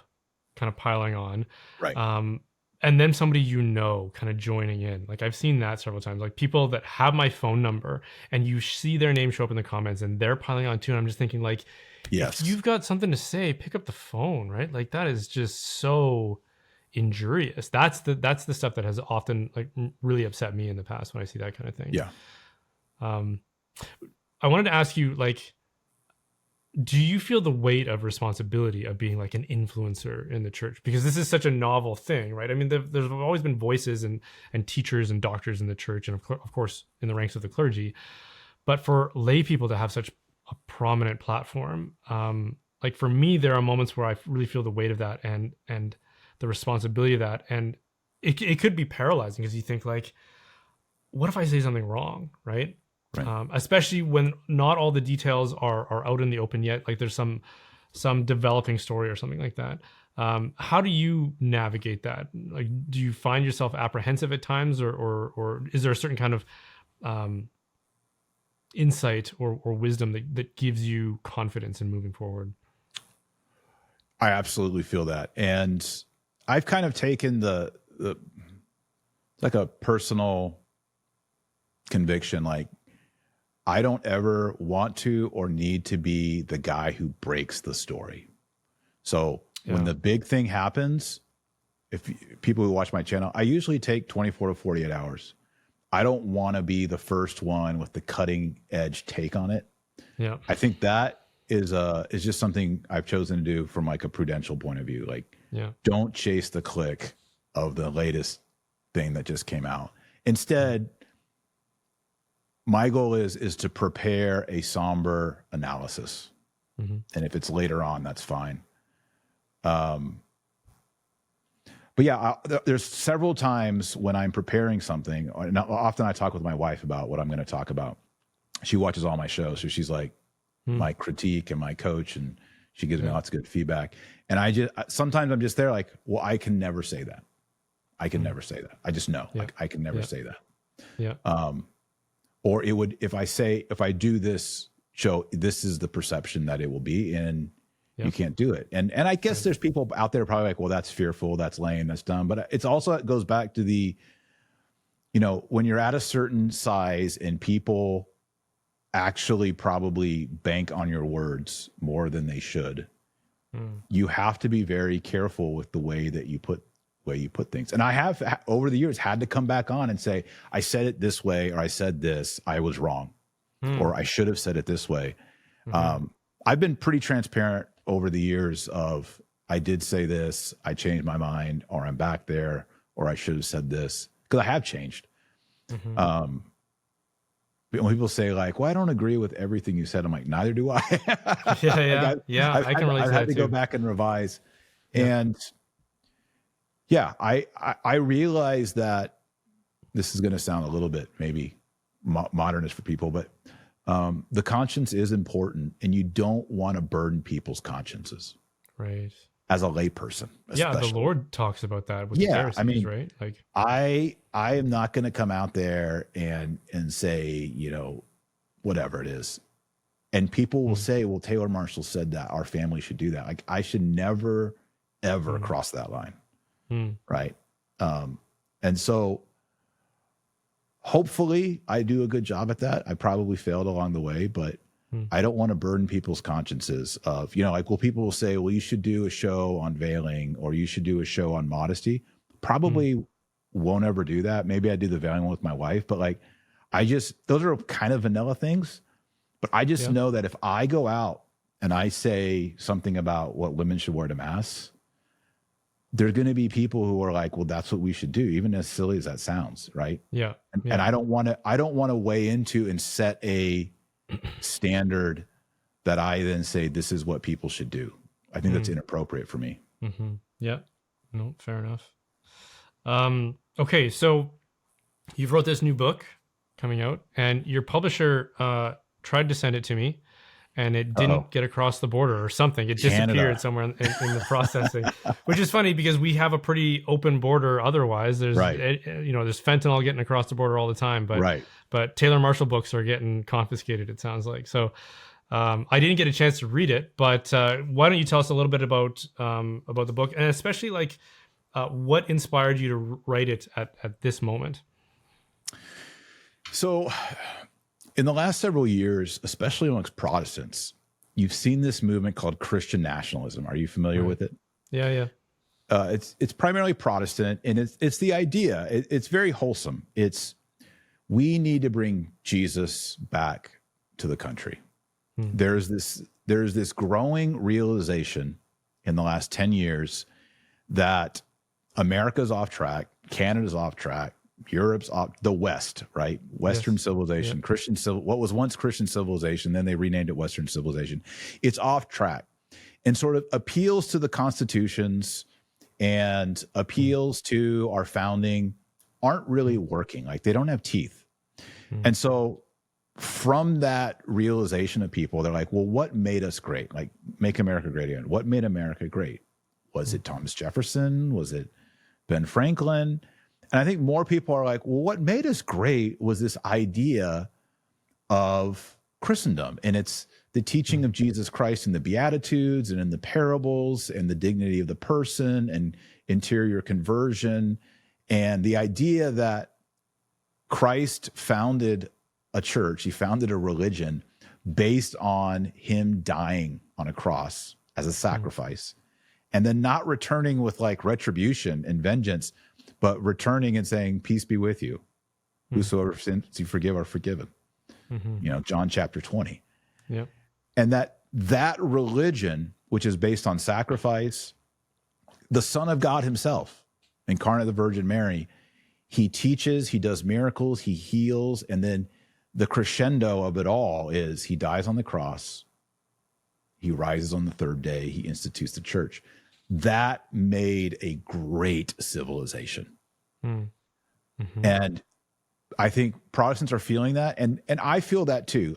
[SPEAKER 1] kind of piling on,
[SPEAKER 2] right?
[SPEAKER 1] And then somebody kind of joining in. Like I've seen that several times. Like people that have my phone number and you see their name show up in the comments and they're piling on too. And I'm just thinking, like,
[SPEAKER 2] yes,
[SPEAKER 1] if you've got something to say, pick up the phone, right? Like that is just so injurious. That's the stuff that has often like really upset me in the past when I see that kind of thing.
[SPEAKER 2] Yeah.
[SPEAKER 1] I wanted to ask you, like, do you feel the weight of responsibility of being like an influencer in the church? Because this is such a novel thing, right? I mean, there's always been voices and teachers and doctors in the church, and of course in the ranks of the clergy. But for lay people to have such a prominent platform, like for me, there are moments where I really feel the weight of that and the responsibility of that, and it could be paralyzing because you think, like, what if I say something wrong, right? Especially when not all the details are out in the open yet. Like there's some developing story or something like that. How do you navigate that? Like, do you find yourself apprehensive at times, or is there a certain kind of insight or wisdom that gives you confidence in moving forward?
[SPEAKER 2] I absolutely feel that. And I've kind of taken the like a personal conviction, like, I don't ever want to or need to be the guy who breaks the story. So when the big thing happens, if people who watch my channel, I usually take 24 to 48 hours. I don't want to be the first one with the cutting edge take on it.
[SPEAKER 1] Yeah.
[SPEAKER 2] I think that is just something I've chosen to do from like a prudential point of view. Like, don't chase the click of the latest thing that just came out. Instead, my goal is to prepare a somber analysis.
[SPEAKER 1] Mm-hmm.
[SPEAKER 2] And if it's later on, that's fine. But yeah, there's several times when I'm preparing something, and often I talk with my wife about what I'm going to talk about. She watches all my shows, so she's like my critique and my coach, and she gives me lots of good feedback. And sometimes I'm just there like, well, I can never say that. I can never say that. I just know, like, I can never say that.
[SPEAKER 1] Yeah.
[SPEAKER 2] Or it would, if I do this show, this is the perception that it will be, and you can't do it. And I guess there's people out there probably like, well, that's fearful, that's lame, that's dumb. But it's also, it goes back to the, when you're at a certain size and people actually probably bank on your words more than they should, you have to be very careful with the way that you put things. And I have over the years had to come back on and say, I said it this way, or I said this, I was wrong, or I should have said it this way. I've been pretty transparent over the years of, I did say this, I changed my mind, or I'm back there, or I should have said this, because I have changed. But when people say like, well, I don't agree with everything you said, I'm like, neither do I.
[SPEAKER 1] I can relate to that
[SPEAKER 2] I had to
[SPEAKER 1] too.
[SPEAKER 2] go back and revise. And yeah, I realize that this is going to sound a little bit maybe modernist for people, but the conscience is important, and you don't want to burden people's consciences.
[SPEAKER 1] Right.
[SPEAKER 2] As a layperson, especially.
[SPEAKER 1] Yeah, the Lord talks about that with the Pharisees,
[SPEAKER 2] I mean,
[SPEAKER 1] right? Like,
[SPEAKER 2] I am not going to come out there and say, whatever it is. And people will say, well, Taylor Marshall said that our family should do that. Like, I should never, ever cross that line. Right. And so hopefully I do a good job at that. I probably failed along the way, but I don't want to burden people's consciences of, like, well, people will say, well, you should do a show on veiling, or you should do a show on modesty. Probably won't ever do that. Maybe I do the veiling one with my wife, but like, those are kind of vanilla things. But I just know that if I go out and I say something about what women should wear to mass, there's going to be people who are like, well, that's what we should do, even as silly as that sounds. Right.
[SPEAKER 1] Yeah.
[SPEAKER 2] And I don't want to weigh into and set a standard that I then say, this is what people should do. I think that's inappropriate for me.
[SPEAKER 1] Yeah. No, fair enough. Okay. So you've wrote this new book coming out, and your publisher tried to send it to me, and it didn't get across the border or something. It disappeared somewhere in the processing, which is funny because we have a pretty open border. Otherwise, there's there's fentanyl getting across the border all the time. But Taylor Marshall books are getting confiscated, it sounds like. So I didn't get a chance to read it, but why don't you tell us a little bit about the book, and especially like what inspired you to write it at this moment?
[SPEAKER 2] So in the last several years, especially amongst Protestants, you've seen this movement called Christian nationalism. Are you familiar with it?
[SPEAKER 1] Yeah.
[SPEAKER 2] It's primarily Protestant, and it's the idea. It's very wholesome. We need to bring Jesus back to the country. There's this growing realization in the last 10 years that America's off track, Canada's off track, Europe's off, the West, right? Western civilization, what was once Christian civilization, then they renamed it Western civilization. It's off track, and sort of appeals to the constitutions and appeals to our founding aren't really working. Like, they don't have teeth. And so from that realization of people, they're like, well, what made us great? Like, make America great again. What made America great? Was it Thomas Jefferson? Was it Ben Franklin? And I think more people are like, well, what made us great was this idea of Christendom. And it's the teaching of Jesus Christ in the Beatitudes and in the parables, and the dignity of the person and interior conversion. And the idea that Christ founded a church, he founded a religion based on him dying on a cross as a sacrifice, and then not returning with like retribution and vengeance, but returning and saying, peace be with you. Whosoever sins you forgive are forgiven. John chapter 20.
[SPEAKER 1] Yeah.
[SPEAKER 2] And that religion, which is based on sacrifice, the Son of God himself, incarnate of the Virgin Mary, he teaches, he does miracles, he heals, and then the crescendo of it all is he dies on the cross, he rises on the third day, he institutes the church. That made a great civilization.
[SPEAKER 1] Mm-hmm.
[SPEAKER 2] And I think Protestants are feeling that. And I feel that too.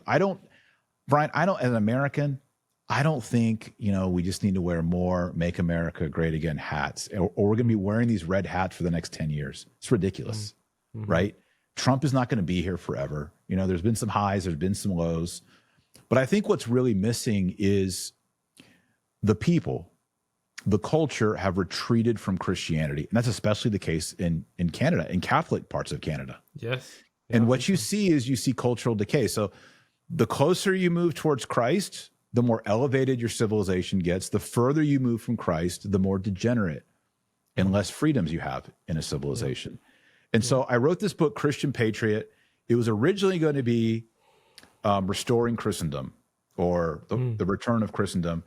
[SPEAKER 2] Brian, as an American, I don't think, we just need to wear more Make America Great Again hats, or we're going to be wearing these red hats for the next 10 years. It's ridiculous, right? Trump is not going to be here forever. There's been some highs, there's been some lows. But I think what's really missing is the people, the culture have retreated from Christianity. And that's especially the case in Canada, in Catholic parts of Canada.
[SPEAKER 1] Yes.
[SPEAKER 2] And what you see cultural decay. So the closer you move towards Christ, the more elevated your civilization gets. The further you move from Christ, the more degenerate and less freedoms you have in a civilization. And so I wrote this book, Christian Patriot. It was originally going to be Restoring Christendom, or the Return of Christendom.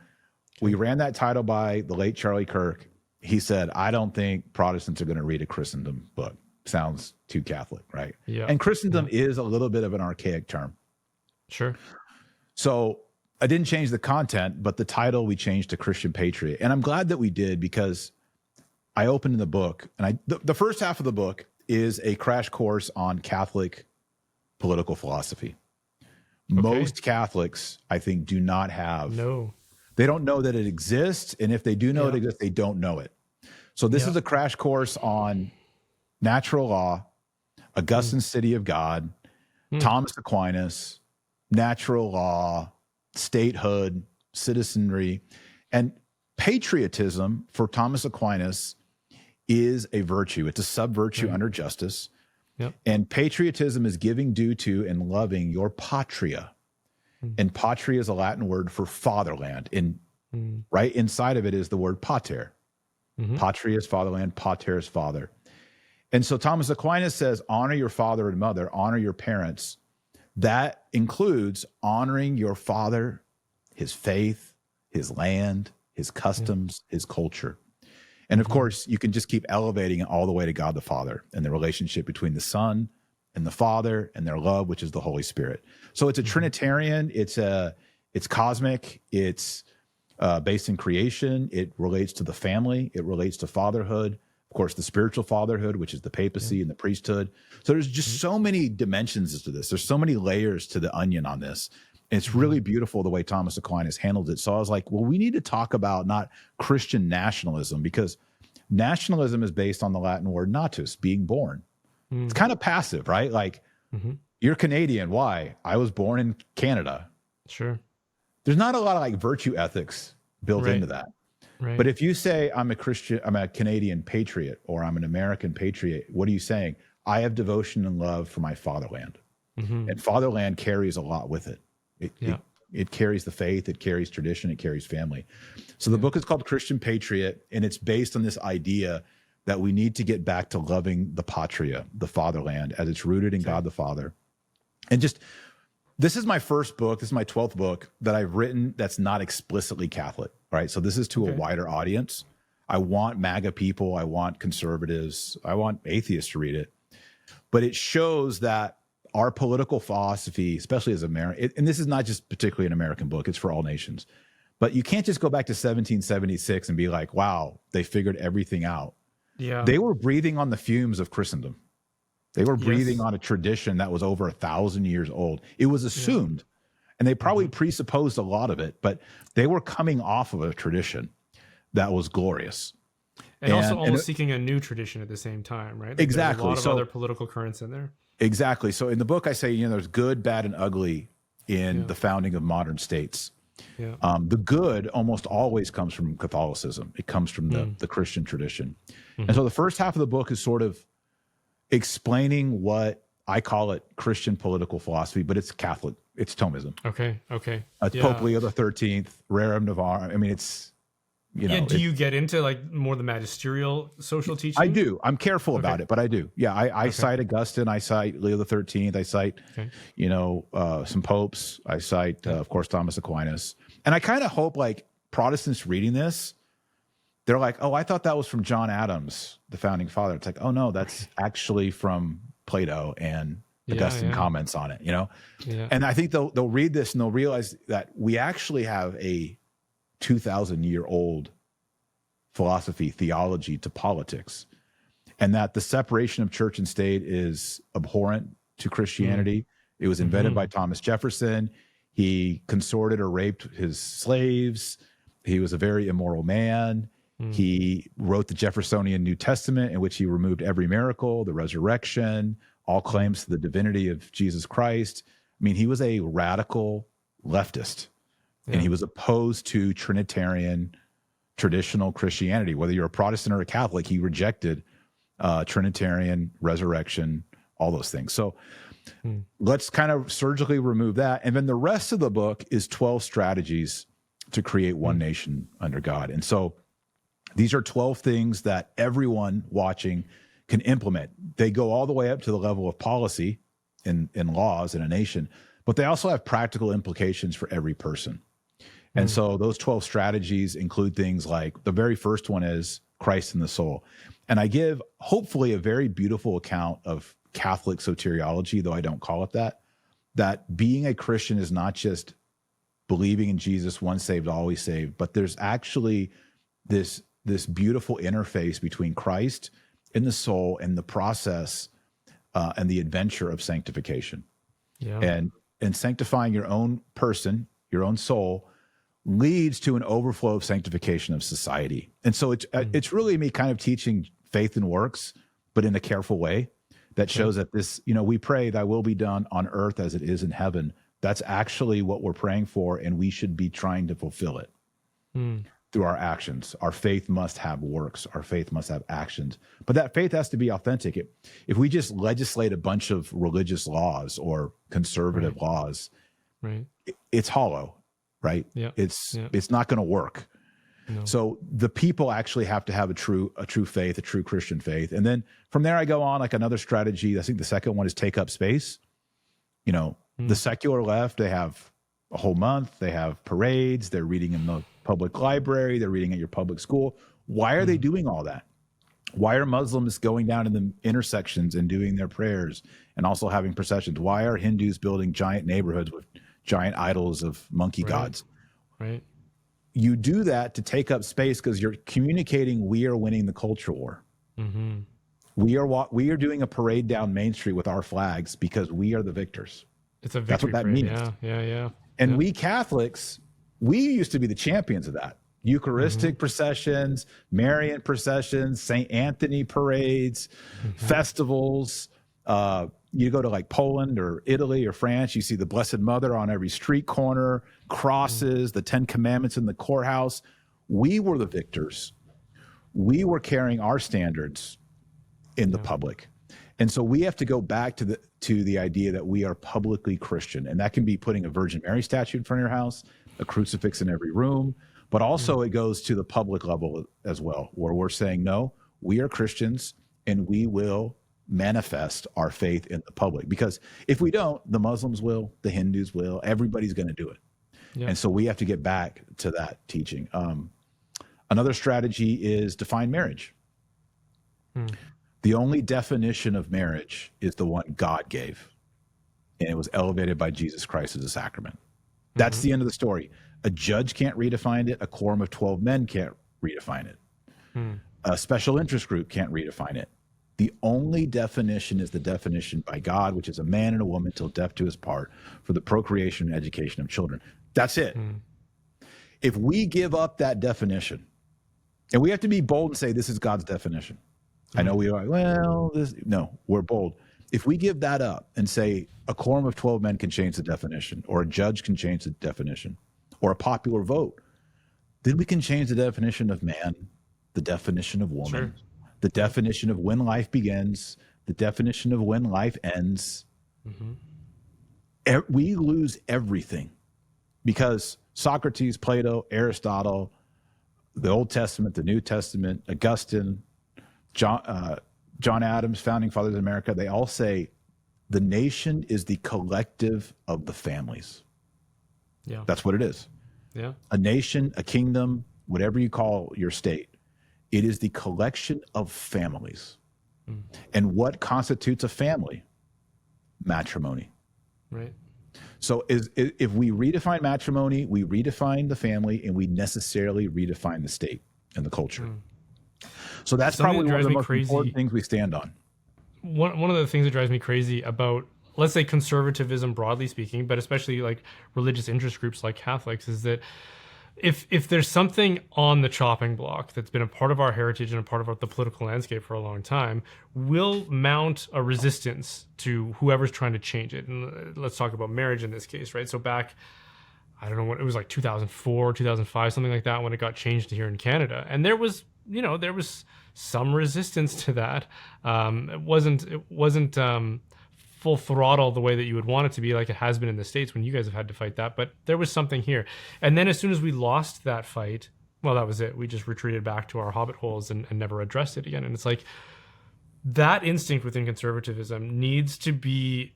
[SPEAKER 2] We ran that title by the late Charlie Kirk. He said, I don't think Protestants are going to read a Christendom book. Sounds too Catholic, right?
[SPEAKER 1] Yeah.
[SPEAKER 2] And Christendom is a little bit of an archaic term.
[SPEAKER 1] Sure.
[SPEAKER 2] So I didn't change the content, but the title we changed to Christian Patriot. And I'm glad that we did, because I opened in the book, and the first half of the book is a crash course on Catholic political philosophy. Okay. Most Catholics, I think, do not have.
[SPEAKER 1] No.
[SPEAKER 2] They don't know that it exists. And if they do know it exists, they don't know it. So this is a crash course on natural law, Augustine's City of God, Thomas Aquinas, natural law, statehood, citizenry, and patriotism for Thomas Aquinas is a virtue. It's a sub-virtue under justice.
[SPEAKER 1] Yep.
[SPEAKER 2] And patriotism is giving due to and loving your patria. And patria is a Latin word for fatherland. Right inside of it is the word pater. Patria is fatherland, pater is father. And so Thomas Aquinas says, honor your father and mother, honor your parents. That includes honoring your father, his faith, his land, his customs, his culture. And of course, you can just keep elevating it all the way to God the Father and the relationship between the Son and the Father and their love, which is the Holy Spirit. So it's a Trinitarian, it's cosmic, it's based in creation, it relates to the family, it relates to fatherhood, of course, the spiritual fatherhood, which is the papacy and the priesthood. So there's just so many dimensions to this. There's so many layers to the onion on this. And it's really beautiful the way Thomas Aquinas handled it. So I was like, well, we need to talk about not Christian nationalism, because nationalism is based on the Latin word natus, being born. It's kind of passive, right? Like, you're Canadian. Why? I was born in Canada.
[SPEAKER 1] Sure.
[SPEAKER 2] There's not a lot of like virtue ethics built into that.
[SPEAKER 1] Right.
[SPEAKER 2] But if you say I'm a Christian, I'm a Canadian patriot, or I'm an American patriot, what are you saying? I have devotion and love for my fatherland. And fatherland carries a lot with it. It carries the faith, it carries tradition, it carries family. So the book is called Christian Patriot, and it's based on this idea that we need to get back to loving the patria, the fatherland, as it's rooted in God the Father. And just, this is my first book, this is my 12th book that I've written that's not explicitly Catholic, right? So this is to a wider audience. I want MAGA people, I want conservatives, I want atheists to read it. But it shows that our political philosophy, especially as American, and this is not just particularly an American book, it's for all nations, but you can't just go back to 1776 and be like, wow, they figured everything out.
[SPEAKER 1] Yeah.
[SPEAKER 2] They were breathing on the fumes of Christendom. They were breathing on a tradition that was over 1,000 years old. It was assumed, and they probably presupposed a lot of it, but they were coming off of a tradition that was glorious.
[SPEAKER 1] And also almost seeking a new tradition at the same time, right? Like
[SPEAKER 2] Exactly.
[SPEAKER 1] There's a lot of other political currents in there.
[SPEAKER 2] Exactly. So in the book, I say, there's good, bad, and ugly in the founding of modern states.
[SPEAKER 1] Yeah.
[SPEAKER 2] The good almost always comes from Catholicism. It comes from the Christian tradition. And so the first half of the book is sort of explaining what I call it Christian political philosophy, but it's Catholic. It's Thomism.
[SPEAKER 1] Okay.
[SPEAKER 2] It's Pope Leo the 13th, Rerum Novarum. I mean, it's,
[SPEAKER 1] do you get into like more the magisterial social teaching?
[SPEAKER 2] I do. I'm careful about it, but I do. Yeah. I cite Augustine. I cite Leo the 13th. I cite, some popes. I cite, of course, Thomas Aquinas. And I kind of hope like Protestants reading this, they're like, oh, I thought that was from John Adams, the founding father. It's like, oh no, that's actually from Plato and Augustine comments on it,
[SPEAKER 1] Yeah.
[SPEAKER 2] And I think they'll read this and they'll realize that we actually have a 2,000-year-old philosophy, theology to politics, and that the separation of church and state is abhorrent to Christianity. It was invented by Thomas Jefferson. He consorted or raped his slaves. He was a very immoral man. He wrote the Jeffersonian New Testament, in which he removed every miracle, the resurrection, all claims to the divinity of Jesus Christ. I mean, he was a radical leftist, and he was opposed to Trinitarian traditional Christianity. Whether you're a Protestant or a Catholic, he rejected Trinitarian, resurrection, all those things. So let's kind of surgically remove that. And then the rest of the book is 12 strategies to create one nation under God. And so these are 12 things that everyone watching can implement. They go all the way up to the level of policy in laws in a nation, but they also have practical implications for every person. And so those 12 strategies include things like, the very first one is Christ in the soul. And I give hopefully a very beautiful account of Catholic soteriology, though I don't call it that being a Christian is not just believing in Jesus, once saved, always saved, but there's actually this beautiful interface between Christ in the soul and the process and the adventure of sanctification. And sanctifying your own person, your own soul, leads to an overflow of sanctification of society. And so it's really me kind of teaching faith and works, but in a careful way that shows that this, we pray thy will be done on earth as it is in heaven. That's actually what we're praying for, and we should be trying to fulfill it through our actions. Our faith must have works. Our faith must have actions. But that faith has to be authentic. If we just legislate a bunch of religious laws or conservative laws, it's hollow, right? It's not going to work. No. So the people actually have to have a true faith, a true Christian faith. And then from there, I go on like another strategy. I think the second one is take up space. The secular left, they have a whole month. They have parades. They're reading in the public library. They're reading at your public school. Why are they doing all that? Why are Muslims going down in the intersections and doing their prayers and also having processions? Why are Hindus building giant neighborhoods with giant idols of monkey gods?
[SPEAKER 1] Right.
[SPEAKER 2] You do that to take up space because you're communicating we are winning the culture war. We are doing a parade down Main Street with our flags because we are the victors.
[SPEAKER 1] It's a victory.
[SPEAKER 2] That's what that
[SPEAKER 1] parade.
[SPEAKER 2] means.
[SPEAKER 1] Yeah.
[SPEAKER 2] And we Catholics, we used to be the champions of that. Eucharistic processions, Marian processions, St. Anthony parades, festivals. You go to like Poland or Italy or France, you see the Blessed Mother on every street corner, crosses, the 10 Commandments in the courthouse. We were the victors. We were carrying our standards in the public. And so we have to go back to the idea that we are publicly Christian. And that can be putting a Virgin Mary statue in front of your house, a crucifix in every room, but also it goes to the public level as well, where we're saying, no, we are Christians and we will manifest our faith in the public. Because if we don't, the Muslims will, the Hindus will, everybody's going to do it. And so we have to get back to that teaching. Another strategy is define marriage. The only definition of marriage is the one God gave, and it was elevated by Jesus Christ as a sacrament. That's the end of the story. A judge can't redefine it. A quorum of 12 men can't redefine it. A special interest group can't redefine it. The only definition is the definition by God, which is a man and a woman till death do us part for the procreation and education of children. That's it. If we give up that definition, and we have to be bold and say, this is God's definition. I know we are like, well, no, we're bold. If we give that up and say a quorum of 12 men can change the definition, or a judge can change the definition, or a popular vote, then we can change the definition of man, the definition of woman, the definition of when life begins, the definition of when life ends. We lose everything because Socrates, Plato, Aristotle, the Old Testament, the New Testament, Augustine, John Adams, founding fathers of America, they all say the nation is the collective of the families. That's what it is. A nation, a kingdom, whatever you call your state, it is the collection of families. And what constitutes a family? matrimony.
[SPEAKER 1] Right.
[SPEAKER 2] So if we redefine matrimony, we redefine the family, and we necessarily redefine the state and the culture. So that's
[SPEAKER 1] Something
[SPEAKER 2] probably
[SPEAKER 1] that
[SPEAKER 2] one of
[SPEAKER 1] drives
[SPEAKER 2] the
[SPEAKER 1] me
[SPEAKER 2] most
[SPEAKER 1] crazy.
[SPEAKER 2] important things we stand on.
[SPEAKER 1] One of the things that drives me crazy about, let's say, conservatism broadly speaking, but especially like religious interest groups like Catholics, is that if there's something on the chopping block that's been a part of our heritage and a part of the political landscape for a long time, we'll mount a resistance to whoever's trying to change it. And let's talk about marriage in this case, right? So back, I don't know what it was, like 2004, 2005, something like that, when it got changed here in Canada. And there was some resistance to that. It wasn't full throttle the way that you would want it to be, like it has been in the States when you guys have had to fight that. But there was something here. And then as soon as we lost that fight, well, that was it. We just retreated back to our hobbit holes and never addressed it again. And it's like that instinct within conservatism needs to be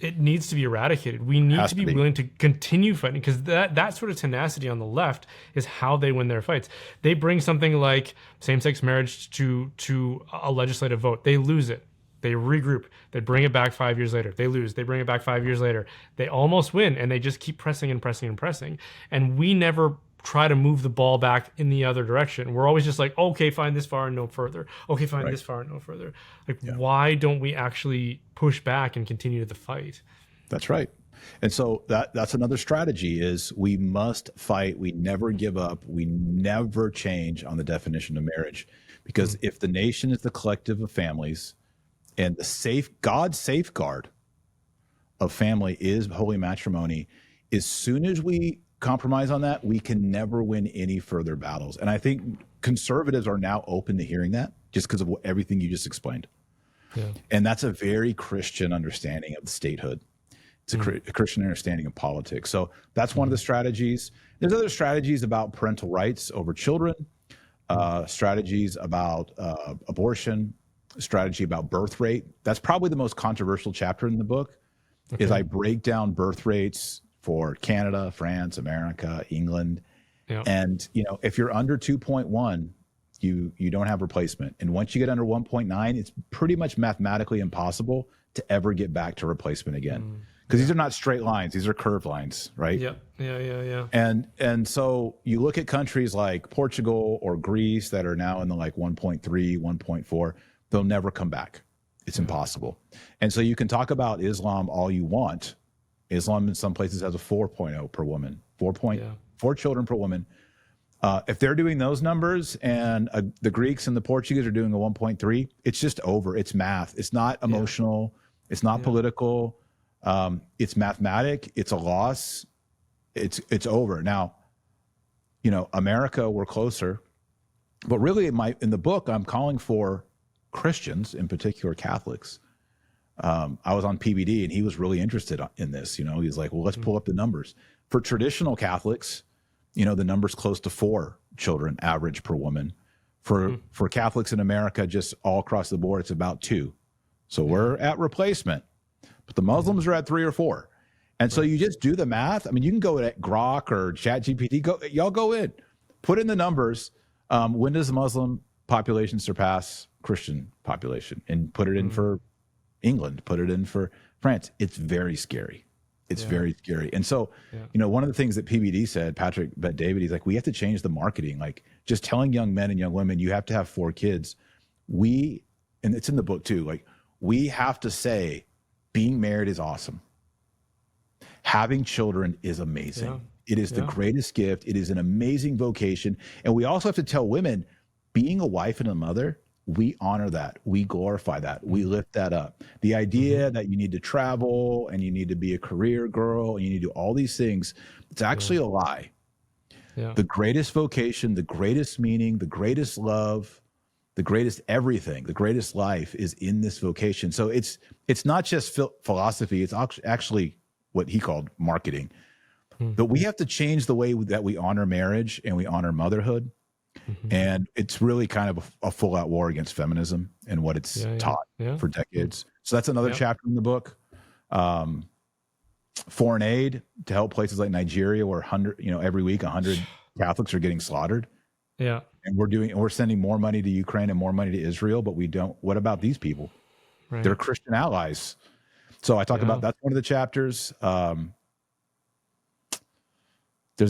[SPEAKER 1] eradicated. We need to be willing to continue fighting, because that sort of tenacity on the left is how they win their fights. They bring something like same-sex marriage to a legislative vote. They lose it. They regroup. They bring it back 5 years later. They lose. They bring it back 5 years later. They almost win, and they just keep pressing and pressing and pressing. And we never try to move the ball back in the other direction. We're always just like, okay, fine, this far and no further. Okay, fine, this far and no further. Like, why don't we actually push back and continue the fight?
[SPEAKER 2] That's right. And so that's another strategy, is we must fight. We never give up. We never change on the definition of marriage. Because if the nation is the collective of families, and God's safeguard of family is holy matrimony, as soon as we compromise on that, we can never win any further battles. And I think conservatives are now open to hearing that, just because of everything you just explained. Yeah. And that's a very Christian understanding of the statehood. It's a Christian understanding of politics. So that's one of the strategies. There's other strategies about parental rights over children, strategies about abortion, strategy about birth rate. That's probably the most controversial chapter in the book. Is I break down birth rates for Canada, France, America, England. Yeah. And if you're under 2.1, you don't have replacement. And once you get under 1.9, it's pretty much mathematically impossible to ever get back to replacement again. Because these are not straight lines, these are curved lines, right?
[SPEAKER 1] Yeah.
[SPEAKER 2] And so you look at countries like Portugal or Greece that are now in the like 1.3, 1.4, they'll never come back. It's impossible. And so you can talk about Islam all you want. Islam in some places has a 4.0 per woman, 4 children per woman. If they're doing those numbers and the Greeks and the Portuguese are doing a 1.3, it's just over. It's math. It's not emotional. It's not political. It's mathematic. It's a loss. It's over. Now, America, we're closer, but really in the book, I'm calling for Christians, in particular Catholics. I was on PBD and he was really interested in this. He's like, well, let's pull up the numbers. For traditional Catholics, the number's close to 4 children average per woman. For Catholics in America, just all across the board, it's about 2. So we're at replacement, but the Muslims are at 3 or 4. And so you just do the math. I mean, you can go at Grok or ChatGPT. Y'all go in, put in the numbers. When does the Muslim population surpass Christian population? And put it in for England, put it in for France. It's very scary. It's very scary. And so, one of the things that PBD said, Patrick Bet-David, he's like, we have to change the marketing. Like, just telling young men and young women, you have to have 4 kids. And it's in the book too, like, we have to say being married is awesome. Having children is amazing. Yeah. It is the greatest gift. It is an amazing vocation. And we also have to tell women, being a wife and a mother, we honor that. We glorify that. We lift that up. The idea that you need to travel and you need to be a career girl and you need to do all these things, it's actually a lie. Yeah. The greatest vocation, the greatest meaning, the greatest love, the greatest everything, the greatest life is in this vocation. So it's not just philosophy. It's actually what he called marketing. But we have to change the way that we honor marriage and we honor motherhood. And it's really kind of a full-out war against feminism and what it's taught for decades. So that's another chapter in the book. Foreign aid to help places like Nigeria, where every week 100 Catholics are getting slaughtered. Yeah, and we're sending more money to Ukraine and more money to Israel, but we don't. What about these people?
[SPEAKER 1] Right.
[SPEAKER 2] They're Christian allies. So I talk about, that's one of the chapters. There's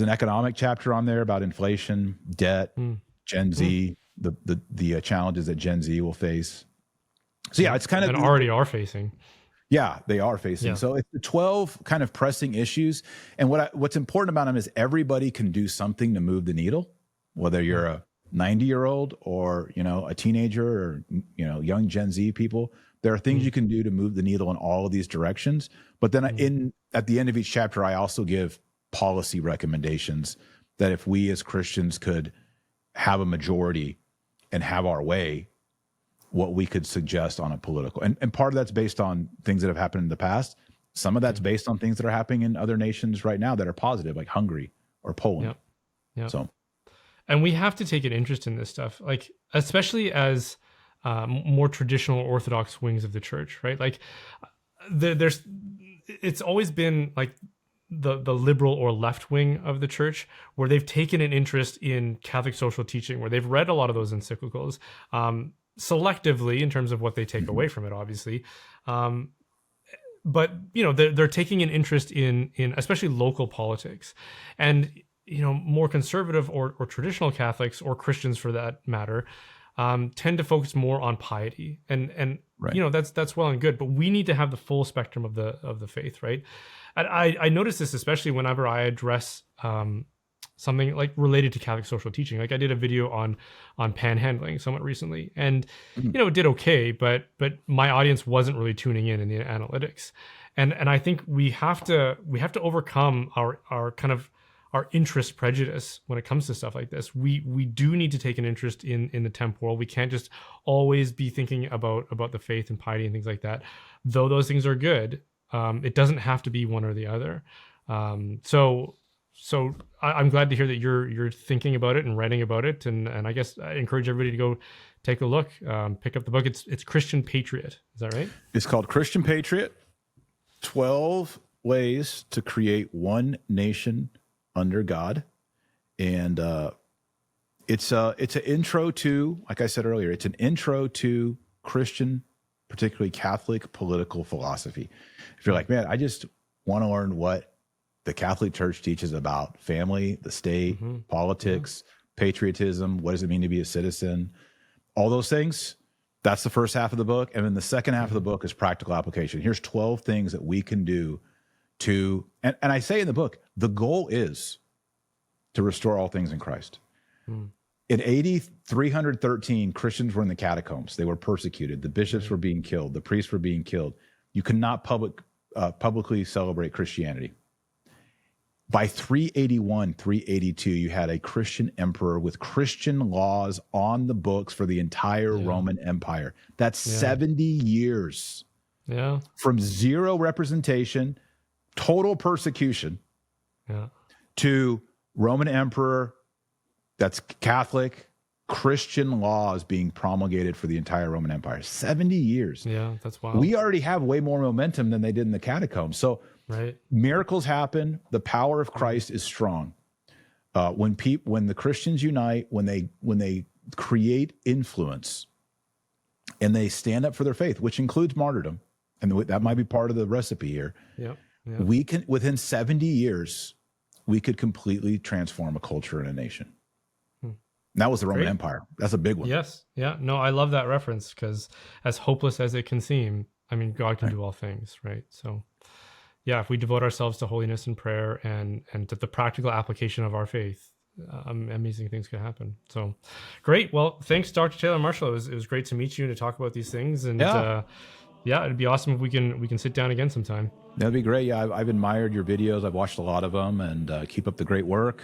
[SPEAKER 2] an economic chapter on there about inflation, debt, Gen Z, the challenges that Gen Z will face. So yeah, it's kind of,
[SPEAKER 1] and already are facing.
[SPEAKER 2] Yeah, they are facing.
[SPEAKER 1] Yeah.
[SPEAKER 2] So it's the 12 kind of pressing issues. And what's important about them is everybody can do something to move the needle, whether you're a 90-year-old or, a teenager or, young Gen Z people. There are things you can do to move the needle in all of these directions. But then at the end of each chapter, I also give policy recommendations that if we as Christians could have a majority and have our way, what we could suggest on a political. And part of that's based on things that have happened in the past. Some of that's based on things that are happening in other nations right now that are positive, like Hungary or Poland.
[SPEAKER 1] Yeah.
[SPEAKER 2] So,
[SPEAKER 1] and we have to take an interest in this stuff, like especially as more traditional Orthodox wings of the church, right? Like it's always been like the liberal or left wing of the church, where they've taken an interest in Catholic social teaching, where they've read a lot of those encyclicals, selectively in terms of what they take away from it, obviously. But they're taking an interest in especially local politics, and more conservative or traditional Catholics, or Christians for that matter, tend to focus more on piety, and
[SPEAKER 2] right.
[SPEAKER 1] That's well and good, but we need to have the full spectrum of the faith, right? And I notice this especially whenever I address something like related to Catholic social teaching. Like I did a video on panhandling somewhat recently, and it did okay, but my audience wasn't really tuning in the analytics, and I think we have to overcome our kind of our interest prejudice when it comes to stuff like this. We do need to take an interest in the temporal. We can't just always be thinking about the faith and piety and things like that. Though those things are good, it doesn't have to be one or the other. So I'm glad to hear that you're thinking about it and writing about it, and I guess I encourage everybody to go take a look, pick up the book. It's Christian Patriot. Is that right?
[SPEAKER 2] It's called Christian Patriot: 12 Ways to Create One Nation Under God, and it's an intro to, like I said earlier, it's an intro to Christian, particularly Catholic political philosophy. If you're like, man, I just want to learn what the Catholic Church teaches about family, the state, politics, patriotism, what does it mean to be a citizen, all those things, that's the first half of the book. And then the second half of the book is practical application. Here's 12 things that we can do to, and I say in the book, the goal is to restore all things in Christ. In AD 313, Christians were in the catacombs. They were persecuted. The bishops were being killed. The priests were being killed. You could not publicly celebrate Christianity. By 381, 382, you had a Christian emperor with Christian laws on the books for the entire Roman Empire. That's 70 years.
[SPEAKER 1] Yeah.
[SPEAKER 2] From zero representation, total persecution, to Roman emperor that's Catholic, Christian laws being promulgated for the entire Roman Empire. 70 years.
[SPEAKER 1] Yeah, that's wild.
[SPEAKER 2] We already have way more momentum than they did in the catacombs. So miracles happen. The power of Christ is strong. When the Christians unite, when they create influence, and they stand up for their faith, which includes martyrdom, and that might be part of the recipe here. We can, within 70 years, we could completely transform a culture and a nation. And that was the Roman Empire. That's a big one.
[SPEAKER 1] Yes. Yeah. No, I love that reference, because as hopeless as it can seem, I mean, God can do all things, right? So yeah, if we devote ourselves to holiness and prayer and to the practical application of our faith, amazing things can happen. So great. Well, thanks, Dr. Taylor Marshall. It was great to meet you and to talk about these things. And it'd be awesome if we can sit down again sometime.
[SPEAKER 2] That'd be great. Yeah, I've admired your videos. I've watched a lot of them, and keep up the great work.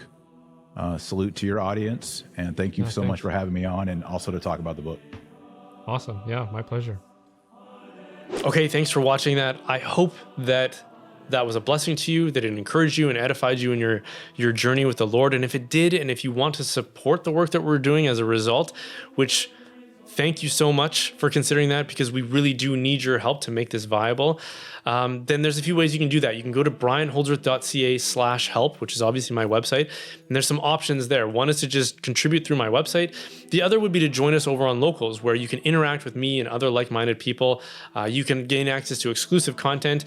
[SPEAKER 2] Salute to your audience, and thank you so much for having me on, and also to talk about the book.
[SPEAKER 1] Awesome. Yeah, my pleasure. Okay, thanks for watching that. I hope that was a blessing to you, that it encouraged you and edified you in your journey with the Lord. And if it did, and if you want to support the work that we're doing as a result, which thank you so much for considering that, because we really do need your help to make this viable. Then there's a few ways you can do that. You can go to brianholdsworth.ca/help, which is obviously my website. And there's some options there. One is to just contribute through my website. The other would be to join us over on Locals, where you can interact with me and other like-minded people. You can gain access to exclusive content,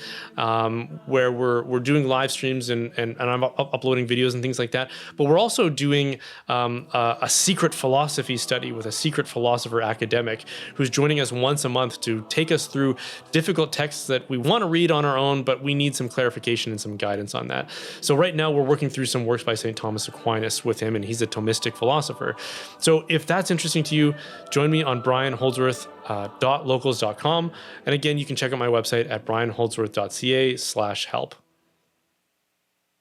[SPEAKER 1] where we're doing live streams and I'm uploading videos and things like that. But we're also doing a secret philosophy study with a secret philosopher academic who's joining us once a month to take us through difficult texts that we want to read on our own, but we need some clarification and some guidance on that. So right now we're working through some works by St. Thomas Aquinas with him, and he's a Thomistic philosopher. So if that's interesting to you, join me on brianholdsworth.locals.com. And again, you can check out my website at brianholdsworth.ca/help.